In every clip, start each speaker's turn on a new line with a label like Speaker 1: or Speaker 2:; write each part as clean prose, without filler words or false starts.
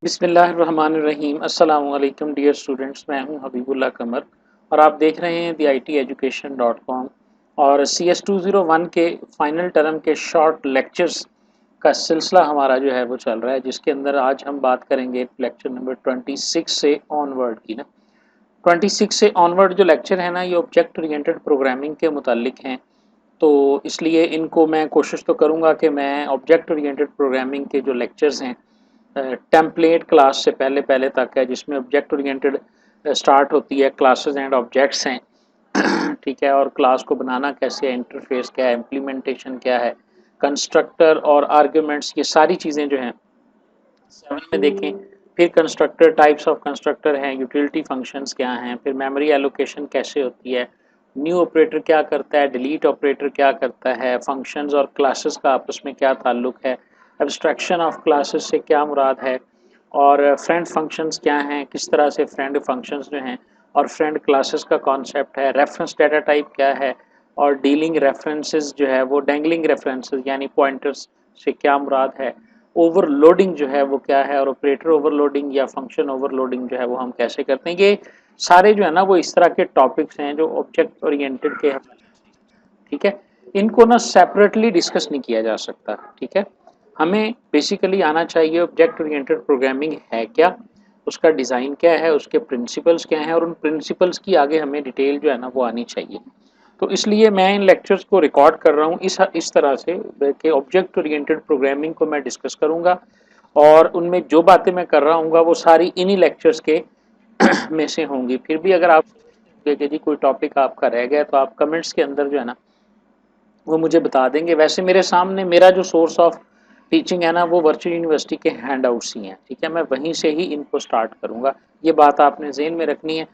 Speaker 1: बिस्मिल्लाहिर्रहमानिर्रहीम अस्सलाम वालेकुम डियर स्टूडेंट्स, मैं हूं हबीबुल्लाह कमर और आप देख रहे हैं theiteducation.com। और CS201 के फाइनल टर्म के शॉर्ट लेक्चर्स का सिलसिला हमारा जो है वो चल रहा है, जिसके अंदर आज हम बात करेंगे लेक्चर नंबर 26 से ऑनवर्ड की ना। 26 से ऑनवर्ड जो लेक्चर है ना, ये ऑब्जेक्ट ओरिएंटेड प्रोग्रामिंग के मुतालिक हैं। तो इसलिए इनको मैं कोशिश तो करूँगा कि मैं ऑब्जेक्ट ओरिएंटेड प्रोग्रामिंग के जो लेक्चर्स हैं टेम्पलेट क्लास से पहले पहले तक है, जिसमें ऑब्जेक्ट ओरिएंटेड स्टार्ट होती है, क्लासेस एंड ऑब्जेक्ट्स हैं ठीक है, और क्लास को बनाना कैसे है, इंटरफेस क्या है, इम्प्लीमेंटेशन क्या है, कंस्ट्रक्टर और आर्ग्यूमेंट्स, ये सारी चीज़ें जो हैं 7 में देखें। फिर कंस्ट्रक्टर, टाइप्स ऑफ कंस्ट्रक्टर हैं, यूटिलिटी फंक्शंस क्या हैं, फिर मेमोरी एलोकेशन कैसे होती है, न्यू ऑपरेटर क्या करता है, डिलीट ऑपरेटर क्या करता है, फंक्शंस और क्लासेस का आपस में क्या ताल्लुक है, एब्स्ट्रैक्शन ऑफ क्लासेस से क्या मुराद है, और फ्रेंड फंक्शंस क्या हैं, किस तरह से फ्रेंड फंक्शंस जो हैं और फ्रेंड क्लासेस का कॉन्सेप्ट है, रेफरेंस डाटा टाइप क्या है, और डीलिंग रेफरेंसेस जो है वो डेंगलिंग रेफरेंसेस यानी पॉइंटर्स से क्या मुराद है, ओवरलोडिंग जो है वो क्या है, और ऑपरेटर ओवरलोडिंग या फंक्शन ओवरलोडिंग जो है वो हम कैसे करते हैं। ये सारे जो है ना वो इस तरह के टॉपिक्स हैं जो ऑब्जेक्ट ओरिएंटेड के, ठीक है, इनको ना सेपरेटली डिस्कस नहीं किया जा सकता। ठीक है, हमें बेसिकली आना चाहिए ऑब्जेक्ट ओरिएंटेड प्रोग्रामिंग है क्या, उसका डिज़ाइन क्या है, उसके प्रिंसिपल्स क्या हैं, और उन प्रिंसिपल्स की आगे हमें डिटेल जो है ना वो आनी चाहिए। तो इसलिए मैं इन लेक्चर्स को रिकॉर्ड कर रहा हूँ इस तरह से कि ऑब्जेक्ट ओरिएंटेड प्रोग्रामिंग को मैं डिस्कस करूँगा, और उनमें जो बातें मैं कर रहा हूँ वो सारी इन्हीं लेक्चर्स के में से होंगी। फिर भी अगर आप कि जी कोई टॉपिक आपका रह गया तो आप कमेंट्स के अंदर जो है ना वो मुझे बता देंगे। वैसे मेरे सामने मेरा जो सोर्स ऑफ टीचिंग है ना वो वर्चुअल यूनिवर्सिटी के हैंड आउट्स ही हैं। ठीक है, मैं वहीं से ही इनको स्टार्ट करूँगा, ये बात आपने ज़हन में रखनी है।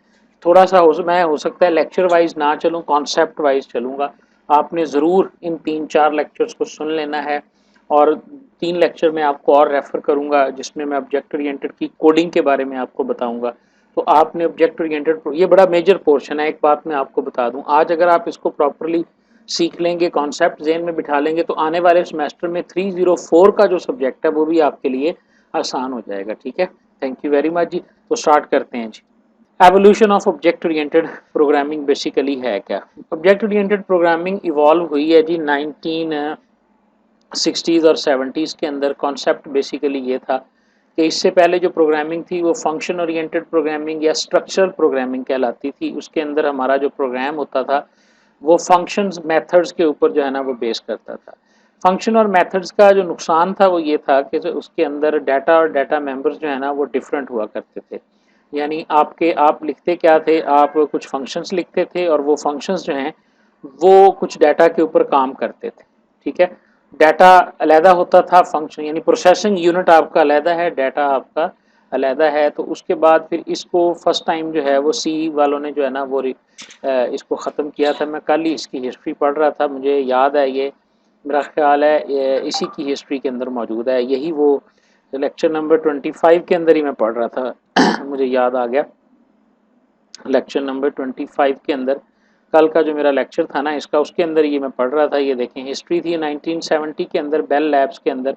Speaker 1: थोड़ा सा मैं हो सकता है लेक्चर वाइज ना चलूँ, कॉन्सेप्ट वाइज चलूँगा। आपने ज़रूर इन 3-4 लेक्चर्स को सुन लेना है, और 3 लेक्चर में आपको और रेफ़र करूँगा जिसमें मैं ऑब्जेक्ट ओरिएंटेड की कोडिंग के बारे में आपको बताऊँगा। तो आपने ऑब्जेक्ट ओरिएंटेड, ये बड़ा मेजर पोर्शन है। एक बात मैं आपको बता दूँ, आज अगर आप इसको प्रॉपरली सीख लेंगे, कॉन्सेप्ट ज़हन में बिठा लेंगे, तो आने वाले सेमेस्टर में 304 का जो सब्जेक्ट है वो भी आपके लिए आसान हो जाएगा। ठीक है, थैंक यू वेरी मच जी। तो स्टार्ट करते हैं जी। Evolution of object oriented programming basically है क्या। ऑब्जेक्ट ओरिएंटेड प्रोग्रामिंग इवॉल्व हुई है जी 1960s और 70s के अंदर। कॉन्सेप्ट बेसिकली ये था कि इससे पहले जो प्रोग्रामिंग थी वो फंक्शन ओरिएंटेड प्रोग्रामिंग या स्ट्रक्चरल प्रोग्रामिंग कहलाती थी। उसके अंदर हमारा जो प्रोग्राम होता था वो फंक्शंस मेथड्स के ऊपर जो है ना वो बेस करता था। फंक्शन और मेथड्स का जो नुकसान था वो ये था कि उसके अंदर डाटा और डाटा मेंबर्स जो है ना वो डिफरेंट हुआ करते थे। यानी आप लिखते क्या थे, आप कुछ फंक्शंस लिखते थे और वो फंक्शंस जो हैं वो कुछ डाटा के ऊपर काम करते थे। ठीक है, डाटा अलहदा होता था, फंक्शन यानी प्रोसेसिंग यूनिट आपका अलहदा है, डाटा आपका अलहदा है। तो उसके बाद फिर इसको फर्स्ट टाइम जो है वो सी वालों ने जो है ना वो इसको ख़त्म किया था। मैं कल ही इसकी हिस्ट्री पढ़ रहा था, मुझे याद है, ये मेरा ख्याल है इसी की हिस्ट्री के अंदर मौजूद है। यही वो लेक्चर नंबर 25 के अंदर ही मैं पढ़ रहा था मुझे याद आ गया। लेक्चर नंबर 25 के अंदर कल का जो मेरा लेक्चर था ना इसका, उसके अंदर ये मैं पढ़ रहा था। ये देखें, हिस्ट्री थी 1970 के अंदर, बेल लैब्स के अंदर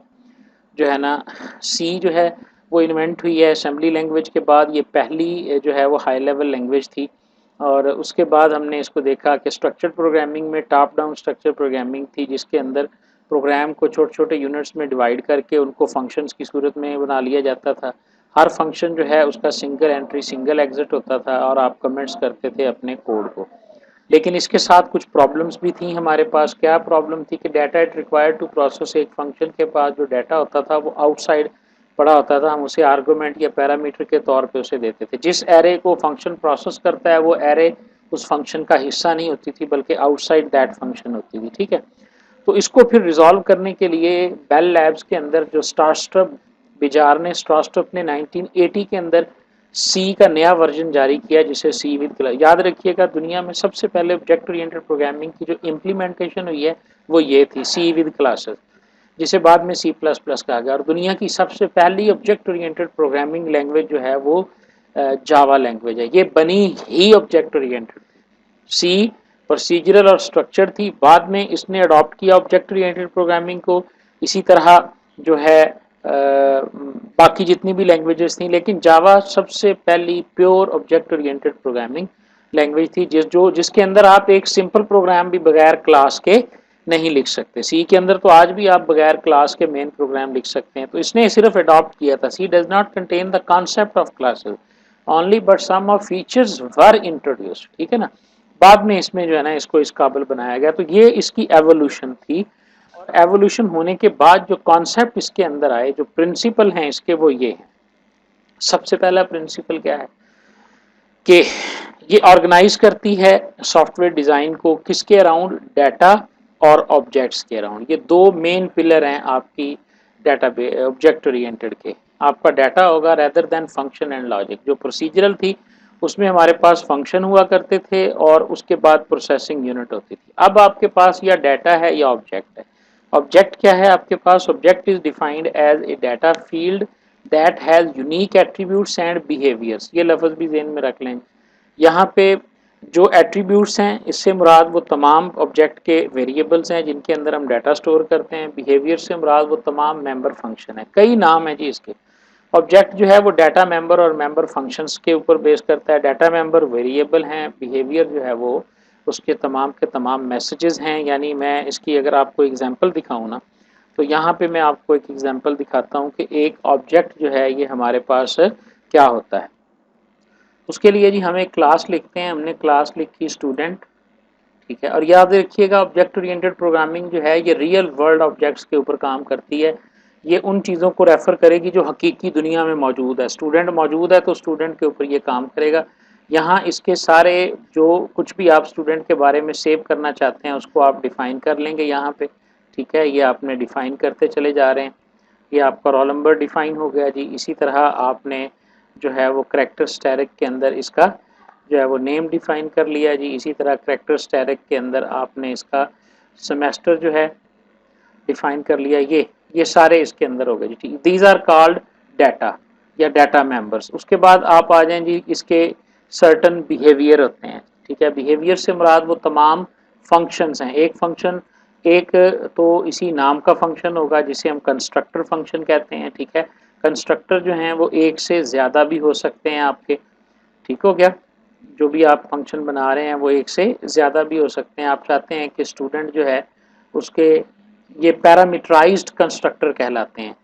Speaker 1: जो है ना सी जो है वो इन्वेंट हुई है। असेंबली लैंग्वेज के बाद ये पहली जो है वो हाई लेवल लैंग्वेज थी। और उसके बाद हमने इसको देखा कि स्ट्रक्चर्ड प्रोग्रामिंग में टॉप डाउन स्ट्रक्चर प्रोग्रामिंग थी, जिसके अंदर प्रोग्राम को छोटे छोटे यूनिट्स में डिवाइड करके उनको फंक्शंस की सूरत में बना लिया जाता था। हर फंक्शन जो है उसका सिंगल एंट्री सिंगल एग्जिट होता था और आप कमेंट्स करते थे अपने कोड को। लेकिन इसके साथ कुछ प्रॉब्लम्स भी थी हमारे पास। क्या प्रॉब्लम थी कि data it required to process, एक फंक्शन के पास जो डाटा होता था वो आउटसाइड पड़ा होता था, हम उसे आर्गूमेंट या पैरामीटर के तौर पे उसे देते थे। जिस एरे को फंक्शन प्रोसेस करता है वो एरे उस फंक्शन का हिस्सा नहीं होती थी, बल्कि आउटसाइड दैट फंक्शन होती थी। ठीक है, तो इसको फिर रिजॉल्व करने के लिए बेल लैब्स के अंदर जो स्ट्रास्ट्रप बिजार ने, स्ट्रास्ट्रप ने 1980 के अंदर सी का नया वर्जन जारी किया, जिसे सी विद क्लास। याद रखिएगा, दुनिया में सबसे पहले ऑब्जेक्ट ओरिएंटेड प्रोग्रामिंग की जो इम्प्लीमेंटेशन हुई है वो ये थी, सी विद क्लासेस, जिसे बाद में सी प्लस प्लस कहा गया। और दुनिया की सबसे पहली ऑब्जेक्ट ओरिएंटेड प्रोग्रामिंग लैंग्वेज जो है वो जावा लैंग्वेज है। ये बनी ही ऑब्जेक्ट ओरिएंटेड। सी प्रोसीजरल और स्ट्रक्चर थी, बाद में इसने अडॉप्ट किया ऑब्जेक्ट ओरिएंटेड प्रोग्रामिंग को। इसी तरह जो है बाकी जितनी भी लैंग्वेजेस थी, लेकिन जावा सबसे पहली pure object oriented programming language थी जिसके अंदर आप एक सिंपल प्रोग्राम भी बगैर क्लास के नहीं लिख सकते। सी के अंदर तो आज भी आप बगैर क्लास के मेन प्रोग्राम लिख सकते हैं, तो इसने सिर्फ अडॉप्ट किया था। C does not contain the concept of classes only but some of features were introduced, ठीक है ना। बाद में इसमें जो है ना इसको इस काबिल बनाया गया, तो ये इसकी एवोल्यूशन थी। और एवोल्यूशन होने के बाद जो कॉन्सेप्ट इसके अंदर आए, जो प्रिंसिपल हैं इसके, वो ये हैं। सबसे पहला प्रिंसिपल क्या है कि ये ऑर्गेनाइज करती है सॉफ्टवेयर डिजाइन को किसके अराउंड, डाटा और ऑब्जेक्ट्स के अराउंड। ये दो मेन पिलर हैं आपकी डाटा ऑब्जेक्ट ओरिएंटेड के। आपका डाटा होगा rather than function and logic. जो प्रोसीजरल थी उसमें हमारे पास फंक्शन हुआ करते थे और उसके बाद प्रोसेसिंग यूनिट होती थी। अब आपके पास या डाटा है या ऑब्जेक्ट है। ऑब्जेक्ट क्या है आपके पास? Object is defined as a data field that has unique attributes and behaviours. ये लफ्ज भी ज़हन में रख लें। यहाँ पे जो एट्रीब्यूट्स हैं इससे मुराद वो तमाम ऑब्जेक्ट के वेरिएबल्स हैं जिनके अंदर हम डाटा स्टोर करते हैं। बिहेवियर से मुराद वो तमाम मेंबर फंक्शन है। कई नाम है जी इसके। ऑब्जेक्ट जो है वो डाटा मेंबर और मेंबर फंक्शंस के ऊपर बेस करता है। डाटा मेंबर वेरिएबल हैं, बिहेवियर जो है वो उसके तमाम के तमाम मैसेजेस हैं। यानी मैं इसकी अगर आपको एग्जांपल दिखाऊं ना, तो यहाँ पे मैं आपको एक एग्जांपल दिखाता हूँ कि एक ऑब्जेक्ट जो है ये हमारे पास क्या होता है। उसके लिए जी हम एक क्लास लिखते हैं। हमने क्लास लिखी स्टूडेंट, ठीक है। और याद रखिएगा ऑब्जेक्ट ओरिएंटेड प्रोग्रामिंग जो है ये रियल वर्ल्ड ऑब्जेक्ट्स के ऊपर काम करती है। ये उन चीज़ों को रेफर करेगी जो हकीकी दुनिया में मौजूद है। स्टूडेंट मौजूद है तो स्टूडेंट के ऊपर ये काम करेगा। यहाँ इसके सारे जो कुछ भी आप स्टूडेंट के बारे में सेव करना चाहते हैं उसको आप डिफाइन कर लेंगे यहाँ पे, ठीक है। ये आपने डिफाइन करते चले जा रहे हैं। ये आपका रोल नंबर डिफाइन हो गया जी। इसी तरह आपने जो है वो करैक्टर स्टैटिक के अंदर इसका जो है वो नेम डिफाइन कर लिया जी। इसी तरह करैक्टर स्टैटिक के अंदर आपने इसका सेमेस्टर जो है डिफाइन कर लिया। ये सारे इसके अंदर हो गए जी, ठीक। दीज आर कॉल्ड डाटा या डाटा मेंबर्स। उसके बाद आप आ जाएं जी, इसके सर्टन बिहेवियर होते हैं, ठीक है। बिहेवियर से मुराद वो तमाम फंक्शंस हैं। एक फंक्शन, एक तो इसी नाम का फंक्शन होगा जिसे हम कंस्ट्रक्टर फंक्शन कहते हैं, ठीक है। कंस्ट्रक्टर जो हैं वो एक से ज़्यादा भी हो सकते हैं आपके, ठीक हो गया। जो भी आप फंक्शन बना रहे हैं वो एक से ज़्यादा भी हो सकते हैं। आप चाहते हैं कि स्टूडेंट जो है उसके ये पैरामीटराइज्ड कंस्ट्रक्टर कहलाते हैं।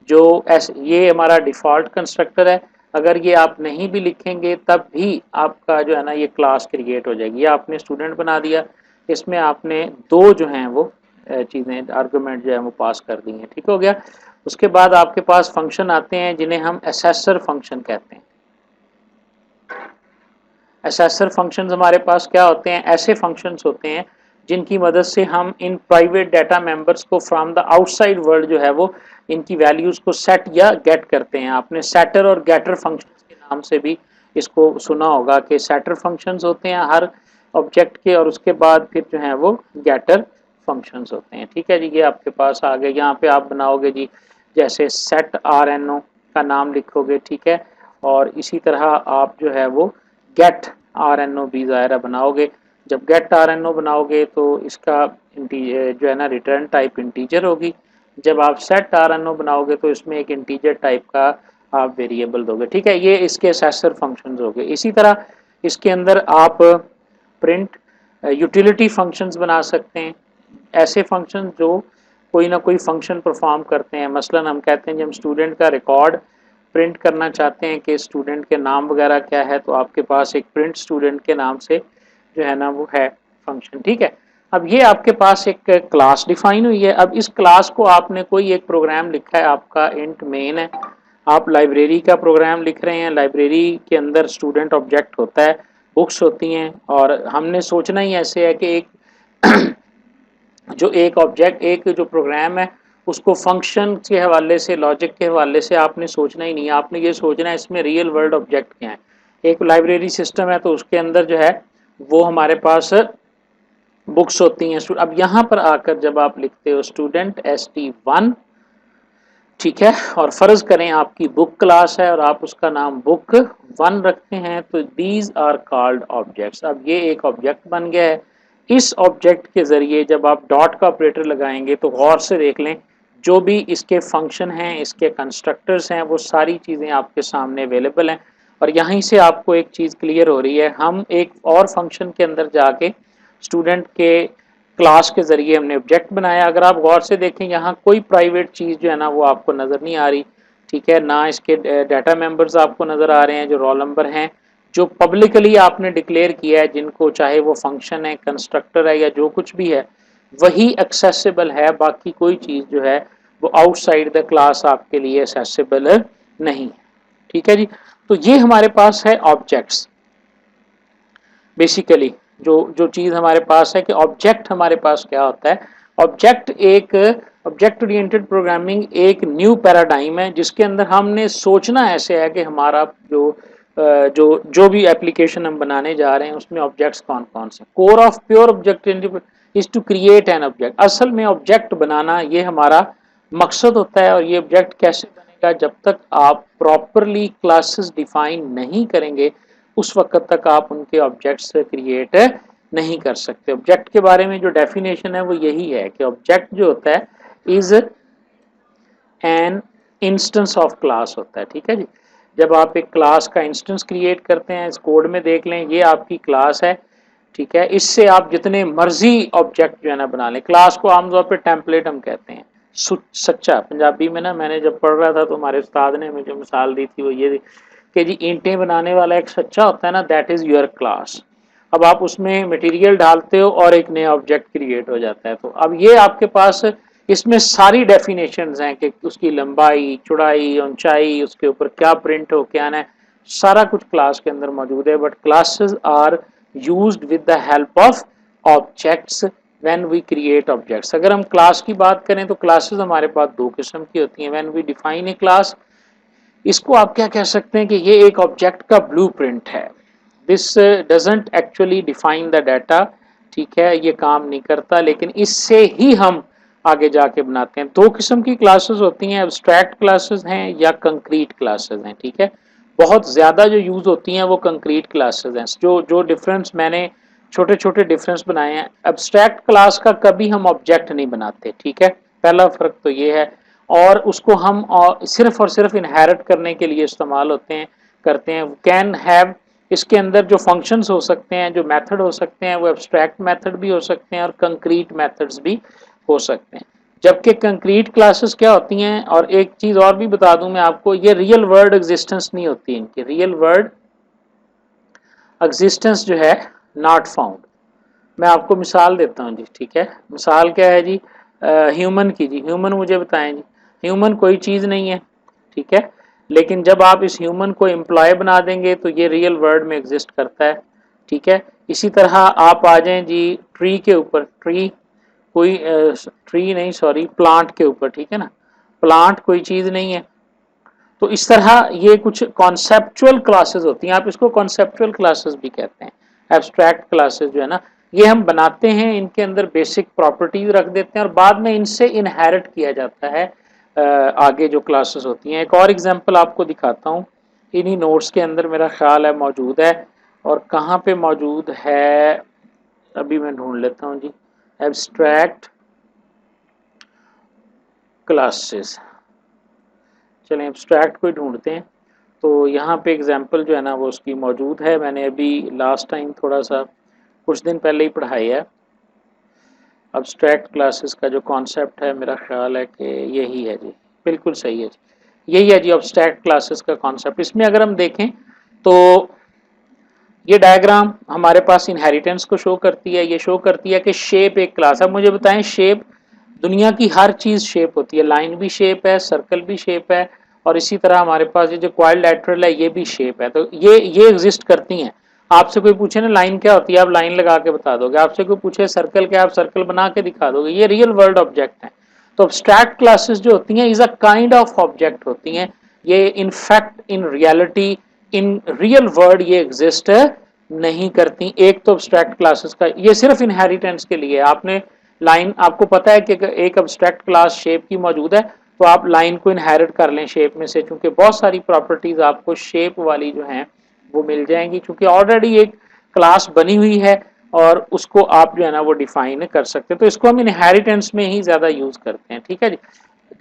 Speaker 1: जो ये हमारा डिफ़ॉल्ट कंस्ट्रक्टर है। अगर ये आप नहीं भी लिखेंगे तब भी आपका जो है ना ये क्लास क्रिएट हो जाएगी। या आपने स्टूडेंट बना दिया, इसमें आपने दो जो हैं वो चीज़ें आर्गूमेंट जो है वो पास कर दी हैं, ठीक हो गया। उसके बाद आपके पास फंक्शन आते हैं जिन्हें हम असेसर फंक्शन कहते हैं। असेसर फंक्शंस हमारे पास क्या होते हैं? ऐसे फंक्शंस होते हैं जिनकी मदद से हम इन प्राइवेट डाटा मेंबर्स को फ्रॉम द आउटसाइड वर्ल्ड जो है वो इनकी वैल्यूज़ को सेट या गेट करते हैं। आपने सेटर और गेटर फंक्शंस के नाम से भी इसको सुना होगा कि सेटर फंक्शंस होते हैं हर ऑब्जेक्ट के, और उसके बाद फिर जो है वो गेटर फंक्शंस होते हैं, ठीक है जी। ये आपके पास आ गए। यहाँ पे आप बनाओगे जी जैसे सेट RNO का नाम लिखोगे, ठीक है। और इसी तरह आप जो है वो गेट RNO भी ज़ाहिरा बनाओगे। जब गेट RNO बनाओगे तो इसका जो है ना रिटर्न टाइप इंटीजर होगी। जब आप सेट RNO बनाओगे तो इसमें एक इंटीजर टाइप का आप वेरिएबल दोगे, ठीक है। ये इसके असेसर फंक्शंस हो गए। इसी तरह इसके अंदर आप प्रिंट यूटिलिटी फंक्शंस बना सकते हैं। ऐसे फंक्शन जो कोई ना कोई फंक्शन परफॉर्म करते हैं। मसलन हम कहते हैं जब हम स्टूडेंट का रिकॉर्ड प्रिंट करना चाहते हैं कि स्टूडेंट के नाम वगैरह क्या है, तो आपके पास एक प्रिंट स्टूडेंट के नाम से जो है ना वो है फंक्शन, ठीक है। अब ये आपके पास एक क्लास डिफाइन हुई है। अब इस क्लास को आपने कोई एक प्रोग्राम लिखा है, आपका इंट मेन है। आप लाइब्रेरी का प्रोग्राम लिख रहे हैं। लाइब्रेरी के अंदर स्टूडेंट ऑब्जेक्ट होता है, बुक्स होती हैं, और हमने सोचना ही ऐसे है कि एक जो एक ऑब्जेक्ट, एक जो प्रोग्राम है उसको फंक्शन के हवाले से, लॉजिक के हवाले से आपने सोचना ही नहीं है। आपने ये सोचना है इसमें रियल वर्ल्ड ऑब्जेक्ट क्या है। एक लाइब्रेरी सिस्टम है तो उसके अंदर जो है वो हमारे पास बुक्स होती हैं। अब यहाँ पर आकर जब आप लिखते हो स्टूडेंट ST1, ठीक है, और फर्ज करें आपकी बुक क्लास है और आप उसका नाम बुक 1 रखते हैं, तो दीज आर कॉल्ड ऑब्जेक्ट्स। अब ये एक ऑब्जेक्ट बन गया है। इस ऑब्जेक्ट के जरिए जब आप डॉट का ऑपरेटर लगाएंगे तो गौर से देख लें जो भी इसके फंक्शन हैं, इसके कंस्ट्रक्टर्स हैं, वो सारी चीज़ें आपके सामने अवेलेबल हैं। और यहीं से आपको एक चीज़ क्लियर हो रही है, हम एक और फंक्शन के अंदर जाके स्टूडेंट के क्लास के ज़रिए हमने ऑब्जेक्ट बनाया। अगर आप गौर से देखें, यहाँ कोई प्राइवेट चीज़ जो है ना वो आपको नज़र नहीं आ रही, ठीक है ना। इसके डाटा मेंबर्स आपको नज़र आ रहे हैं जो रोल नंबर हैं, जो पब्लिकली आपने डिक्लेयर किया है, जिनको चाहे वो फंक्शन है, कंस्ट्रक्टर है या जो कुछ भी है, वही एक्सेसिबल है। बाकी कोई चीज़ जो है वो आउटसाइड द क्लास आपके लिए एक्सेसिबल नहीं है, ठीक है जी। तो ये हमारे पास है ऑब्जेक्ट्स। बेसिकली जो जो चीज़ हमारे पास है कि ऑब्जेक्ट हमारे पास क्या होता है। ऑब्जेक्ट ओरिएंटेड प्रोग्रामिंग एक न्यू पैराडाइम है, जिसके अंदर हमने सोचना ऐसे है कि हमारा जो भी एप्लीकेशन हम बनाने जा रहे हैं उसमें ऑब्जेक्ट्स कौन कौन से। Core of pure object is to create an object. असल में ऑब्जेक्ट बनाना ये हमारा मकसद होता है। और ये ऑब्जेक्ट कैसे बनेगा, जब तक आप प्रॉपरली क्लासेस डिफाइन नहीं करेंगे उस वक्त तक आप उनके ऑब्जेक्ट्स क्रिएट नहीं कर सकते। ऑब्जेक्ट के बारे में जो डेफिनेशन है वो यही है कि ऑब्जेक्ट जो होता है is an instance of class होता है, ठीक है जी। जब आप एक क्लास का इंस्टेंस क्रिएट करते हैं, इस कोड में देख लें, ये आपकी क्लास है, ठीक है। इससे आप जितने मर्जी ऑब्जेक्ट जो है ना बना लें। क्लास को आमतौर पे टेम्पलेट हम कहते हैं। सच्चा पंजाबी में ना, मैंने जब पढ़ रहा था तो हमारे उस्ताद ने मुझे मिसाल दी थी, वो ये कि जी ईंटें बनाने वाला एक सच्चा होता है ना, दैट इज योर क्लास। अब आप उसमें मटेरियल डालते हो और एक नया ऑब्जेक्ट क्रिएट हो जाता है। तो अब ये आपके पास इसमें सारी डेफिनेशंस हैं कि उसकी लंबाई, चौड़ाई, ऊंचाई, उसके ऊपर क्या प्रिंट हो, क्या ना, सारा कुछ क्लास के अंदर मौजूद है। But classes are used with the help of objects when we create objects. अगर हम क्लास की बात करें तो क्लासेस हमारे पास दो किस्म की होती हैं। When we define a class, इसको आप क्या कह सकते हैं कि ये एक ऑब्जेक्ट का ब्लूप्रिंट है। This doesn't actually define the data, ठीक है, ये काम नहीं करता, लेकिन इससे ही हम आगे जाके बनाते हैं। दो किस्म की क्लासेस होती हैं, एब्स्ट्रैक्ट क्लासेस हैं या कंक्रीट क्लासेस हैं, ठीक है। बहुत ज़्यादा जो यूज़ होती हैं वो कंक्रीट क्लासेस हैं। जो जो डिफरेंस मैंने छोटे छोटे डिफरेंस बनाए हैं, एब्स्ट्रैक्ट क्लास का कभी हम ऑब्जेक्ट नहीं बनाते, ठीक है, पहला फ़र्क तो ये है। और उसको हम सिर्फ और सिर्फ इनहेरिट करने के लिए इस्तेमाल होते हैं, करते हैं। कैन हैव, इसके अंदर जो फंक्शंस हो सकते हैं, जो मेथड हो सकते हैं, वो एब्स्ट्रैक्ट मेथड भी हो सकते हैं और कंक्रीट मेथड्स भी हो सकते हैं। जबकि कंक्रीट क्लासेस क्या होती हैं, और एक चीज़ और भी बता दूं मैं आपको, ये रियल वर्ल्ड एग्जिस्टेंस नहीं होती इनकी। रियल वर्ल्ड एग्जिस्टेंस जो है नॉट फाउंड। मैं आपको मिसाल देता हूँ जी, ठीक है। मिसाल क्या है जी, ह्यूमन की जी। ह्यूमन मुझे बताएं जी, ह्यूमन कोई चीज़ नहीं है, ठीक है। लेकिन जब आप इस ह्यूमन को एम्प्लॉय बना देंगे तो ये रियल वर्ल्ड में एग्जिस्ट करता है, ठीक है। इसी तरह आप आ जाएं जी ट्री के ऊपर। ट्री कोई ट्री नहीं, सॉरी, प्लांट के ऊपर, ठीक है ना। प्लांट कोई चीज़ नहीं है। तो इस तरह ये कुछ कॉन्सेप्चुअल क्लासेस होती हैं, आप इसको कॉन्सेप्चुअल क्लासेस भी कहते हैं। एब्स्ट्रैक्ट क्लासेस जो है ना, ये हम बनाते हैं, इनके अंदर बेसिक प्रॉपर्टीज रख देते हैं और बाद में इनसे इनहेरिट किया जाता है आगे जो क्लासेस होती हैं। एक और एग्जांपल आपको दिखाता हूँ, इन्हीं नोट्स के अंदर मेरा ख्याल है मौजूद है। और कहाँ पे मौजूद है अभी मैं ढूंढ लेता हूँ जी। एब्स्ट्रैक्ट क्लासेस, चलें एब्स्ट्रैक्ट को ही ढूंढते हैं। तो यहाँ पे एग्जांपल जो है ना वो उसकी मौजूद है। मैंने अभी लास्ट टाइम थोड़ा सा कुछ दिन पहले ही पढ़ाई है। एब्स्ट्रैक्ट क्लासेस का जो कॉन्सेप्ट है मेरा ख्याल है कि यही है जी, बिल्कुल सही है जी, यही है जी एब्स्ट्रैक्ट क्लासेस का कॉन्सेप्ट। इसमें अगर हम देखें तो ये डायग्राम हमारे पास इनहेरिटेंस को शो करती है। ये शो करती है कि शेप एक क्लास है। मुझे बताएं, शेप, दुनिया की हर चीज़ शेप होती है। लाइन भी शेप है, सर्कल भी शेप है, और इसी तरह हमारे पास ये जो क्वाड्रिलेटरल है ये भी शेप है। तो ये एग्जिस्ट करती हैं। आपसे कोई पूछे ना लाइन क्या होती है, आप लाइन लगा के बता दोगे। आपसे कोई पूछे सर्कल क्या, आप सर्कल बना के दिखा दोगे। ये रियल वर्ल्ड ऑब्जेक्ट हैं। तो एब्स्ट्रैक्ट क्लासेस जो होती हैं is a kind of object होती हैं। ये in fact, in reality, in real world ये एग्जिस्ट नहीं करती। एक तो एब्स्ट्रैक्ट क्लासेस का ये सिर्फ इनहेरिटेंस के लिए। आपने लाइन, आपको पता है कि एक एब्स्ट्रैक्ट क्लास शेप की मौजूद है, तो आप लाइन को इनहेरिट कर लें शेप में से, क्योंकि बहुत सारी प्रॉपर्टीज आपको शेप वाली जो हैं वो मिल जाएंगी, क्योंकि ऑलरेडी एक क्लास बनी हुई है और उसको आप जो है ना वो डिफाइन कर सकते हैं। तो इसको हम इनहेरिटेंस में ही ज़्यादा यूज़ करते हैं, ठीक है जी।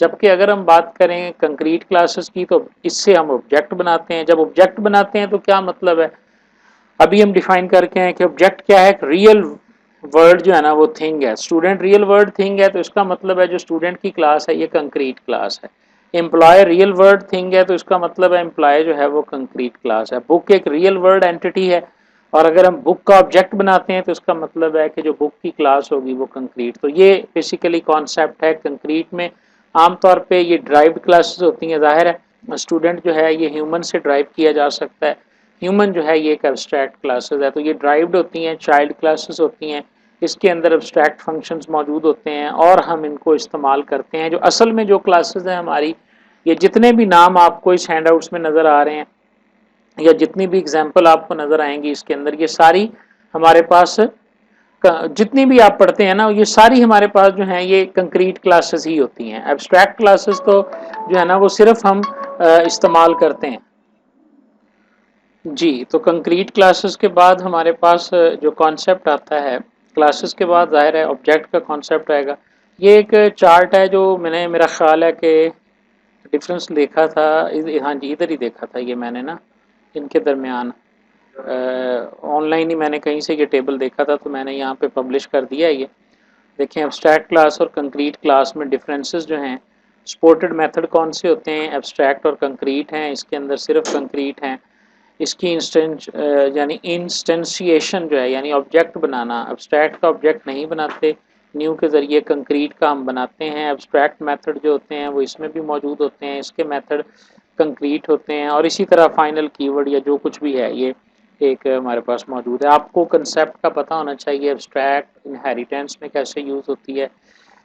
Speaker 1: जबकि अगर हम बात करें कंक्रीट क्लासेस की तो इससे हम ऑब्जेक्ट बनाते हैं। जब ऑब्जेक्ट बनाते हैं तो क्या मतलब है, अभी हम डिफाइन करके हैं कि ऑब्जेक्ट क्या है, रियल वर्ड जो है ना वो थिंग है। स्टूडेंट रियल वर्ड थिंग है तो इसका मतलब है जो स्टूडेंट की क्लास है ये कंक्रीट क्लास है। एम्प्लॉय रियल वर्ड थिंग है तो इसका मतलब है एम्प्लॉय जो है वो कंक्रीट क्लास है। बुक एक रियल वर्ड एंटिटी है और अगर हम बुक का ऑब्जेक्ट बनाते हैं तो इसका मतलब है कि जो बुक की क्लास होगी वो कंक्रीट। तो ये बेसिकली कॉन्सेप्ट है कंक्रीट में। आमतौर पे ये ड्राइव्ड क्लासेस होती हैं, जाहिर है स्टूडेंट जो है ये ह्यूमन से ड्राइव किया जा सकता है। ह्यूमन जो है ये एक एब्स्ट्रैक्ट क्लासेस है, तो ये ड्राइव्ड होती हैं, चाइल्ड क्लासेस होती हैं, इसके अंदर एब्स्ट्रैक्ट फंक्शंस मौजूद होते हैं और हम इनको इस्तेमाल करते हैं। जो असल में जो क्लासेस हैं हमारी, ये जितने भी नाम आपको इस हैंडआउट्स में नज़र आ रहे हैं या जितनी भी एग्जाम्पल आपको नज़र आएंगी इसके अंदर, ये सारी हमारे पास जितनी भी आप पढ़ते हैं ना ये सारी हमारे पास जो हैं ये कंक्रीट क्लासेस ही होती हैं। एब्स्ट्रैक्ट क्लासेस तो जो है ना वो सिर्फ हम इस्तेमाल करते हैं जी। तो कंक्रीट क्लासेस के बाद हमारे पास जो कॉन्सेप्ट आता है, क्लासेस के बाद जाहिर है ऑब्जेक्ट का कॉन्सेप्ट आएगा। ये एक चार्ट है जो मैंने, मेरा ख्याल है कि डिफरेंस देखा था, हाँ जी इधर ही देखा था ये मैंने ना, इनके दरमियान ऑनलाइन ही मैंने कहीं से ये टेबल देखा था तो मैंने यहाँ पे पब्लिश कर दिया है ये। देखें एब्स्ट्रैक्ट क्लास और कंक्रीट क्लास में डिफरेंसेस जो हैं, सपोर्टेड मेथड कौन से होते हैं, एब्स्ट्रैक्ट और कंक्रीट हैं, इसके अंदर सिर्फ कंक्रीट हैं। इसकी इंस्टेंस यानी इंस्टेंशिएशन जो है यानी ऑब्जेक्ट बनाना, एब्स्ट्रैक्ट का ऑब्जेक्ट नहीं बनाते, न्यू के ज़रिए कंक्रीट का हम बनाते हैं। एब्स्ट्रैक्ट मेथड जो होते हैं वो इसमें भी मौजूद होते हैं, इसके मेथड कंक्रीट होते हैं। और इसी तरह फाइनल कीवर्ड या जो कुछ भी है ये एक हमारे पास मौजूद है। आपको कंसेप्ट का पता होना चाहिए, एब्स्ट्रैक्ट इनहेरिटेंस में कैसे यूज़ होती है,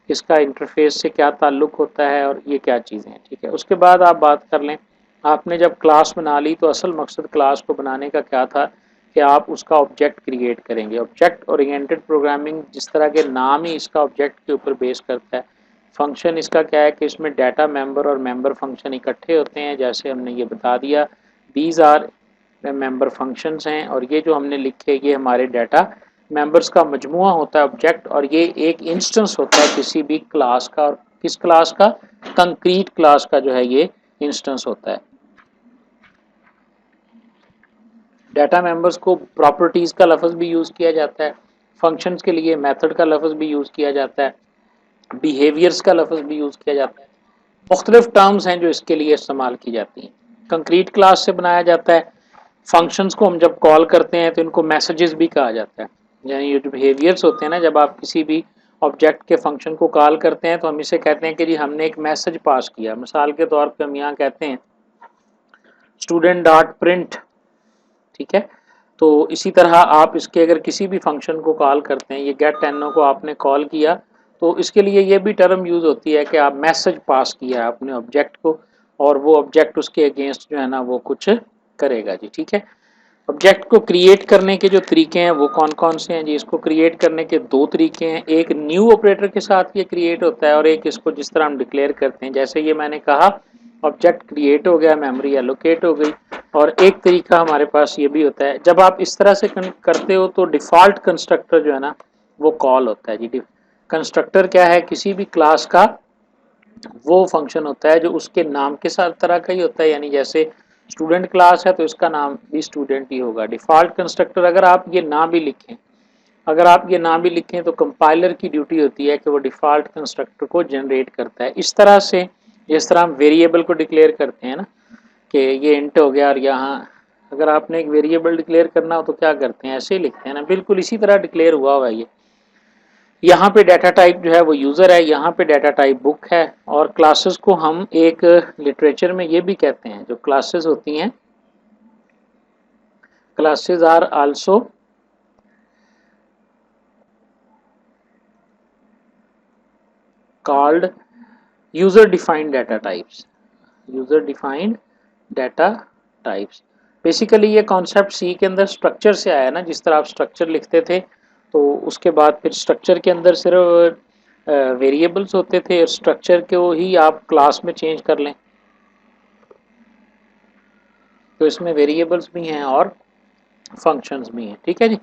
Speaker 1: इसका इंटरफेस से क्या ताल्लुक होता है और ये क्या चीज़ें हैं, ठीक है। उसके बाद आप बात कर लें, आपने जब क्लास बना ली तो असल मकसद क्लास को बनाने का क्या था कि आप उसका ऑब्जेक्ट क्रिएट करेंगे। ऑब्जेक्ट ओरिएंटेड प्रोग्रामिंग, जिस तरह के नाम ही इसका ऑब्जेक्ट के ऊपर बेस करता है। फंक्शन इसका क्या है कि इसमें डाटा मेंबर और मेंबर फंक्शन इकट्ठे होते हैं, जैसे हमने ये बता दिया दीज आर मेंबर फंक्शंस हैं और ये जो हमने लिखे ये हमारे डाटा मेंबर्स का मजमुआ होता है ऑब्जेक्ट, और ये एक इंस्टेंस होता है किसी भी क्लास का। और किस क्लास का, कंक्रीट क्लास का जो है ये इंस्टेंस होता है। डाटा मेंबर्स को प्रॉपर्टीज़ का लफ्ज़ भी यूज़ किया जाता है, फंक्शंस के लिए मेथड का लफ्ज़ भी यूज़ किया जाता है, बिहेवियर्स का लफ्ज़ भी यूज़ किया जाता है। मुख्तलिफ टर्म्स हैं जो इसके लिए इस्तेमाल की जाती हैं। कंक्रीट क्लास से बनाया जाता है। फंक्शंस को हम जब कॉल करते हैं तो इनको मैसेजेस भी कहा जाता है। यानी ये जो बिहेवियर्स होते हैं ना, जब आप किसी भी ऑब्जेक्ट के फंक्शन को कॉल करते हैं तो हम इसे कहते हैं कि जी हमने एक मैसेज पास किया। मिसाल के तौर पे हम यहाँ कहते हैं स्टूडेंट डॉट प्रिंट, ठीक है। तो इसी तरह आप इसके अगर किसी भी फंक्शन को कॉल करते हैं, ये गेट एनो को आपने कॉल किया तो इसके लिए ये भी टर्म यूज़ होती है कि आप मैसेज पास किया अपने ऑब्जेक्ट को और वो ऑब्जेक्ट उसके अगेंस्ट जो है ना वो कुछ करेगा जी, ठीक है। ऑब्जेक्ट को क्रिएट करने के जो तरीके हैं वो कौन कौन से हैं जी। इसको क्रिएट करने के दो तरीके हैं, एक न्यू ऑपरेटर के साथ ये क्रिएट होता है और एक इसको जिस तरह हम डिक्लेयर करते हैं, जैसे ये मैंने कहा ऑब्जेक्ट क्रिएट हो गया, मेमोरी एलोकेट हो गई। और एक तरीका हमारे पास ये भी होता है, जब आप इस तरह से करते हो तो डिफ़ॉल्ट कंस्ट्रक्टर जो है ना वो कॉल होता है जी। कंस्ट्रक्टर क्या है, किसी भी क्लास का वो फंक्शन होता है जो उसके नाम के साथ तरह का ही होता है। यानी जैसे स्टूडेंट क्लास है तो इसका नाम भी स्टूडेंट ही होगा। डिफ़ॉल्ट कंस्ट्रक्टर अगर आप ये ना भी लिखें, अगर आप ये ना भी लिखें तो कंपाइलर की ड्यूटी होती है कि वो डिफ़ॉल्ट कंस्ट्रक्टर को जनरेट करता है। इस तरह से जिस तरह हम वेरिएबल को डिक्लेयर करते हैं ना कि ये इंट हो गया, और यहाँ अगर आपने एक वेरिएबल डिक्लेयर करना हो तो क्या करते हैं, ऐसे ही लिखते हैं ना, बिल्कुल इसी तरह डिक्लेयर हुआ हुआ है ये। यहाँ पे डाटा टाइप जो है वो यूज़र है, यहाँ पे डाटा टाइप बुक है। और क्लासेस को हम एक लिटरेचर में ये भी कहते हैं, जो क्लासेस होती हैं, classes are also called user defined data types. User defined data types, basically ये कॉन्सेप्ट सी के अंदर स्ट्रक्चर से आया ना, जिस तरह आप स्ट्रक्चर लिखते थे तो उसके बाद फिर स्ट्रक्चर के अंदर सिर्फ वेरिएबल्स होते थे, स्ट्रक्चर को ही आप क्लास में चेंज कर लें तो इसमें वेरिएबल्स भी हैं और फंक्शंस भी हैं, ठीक है जी।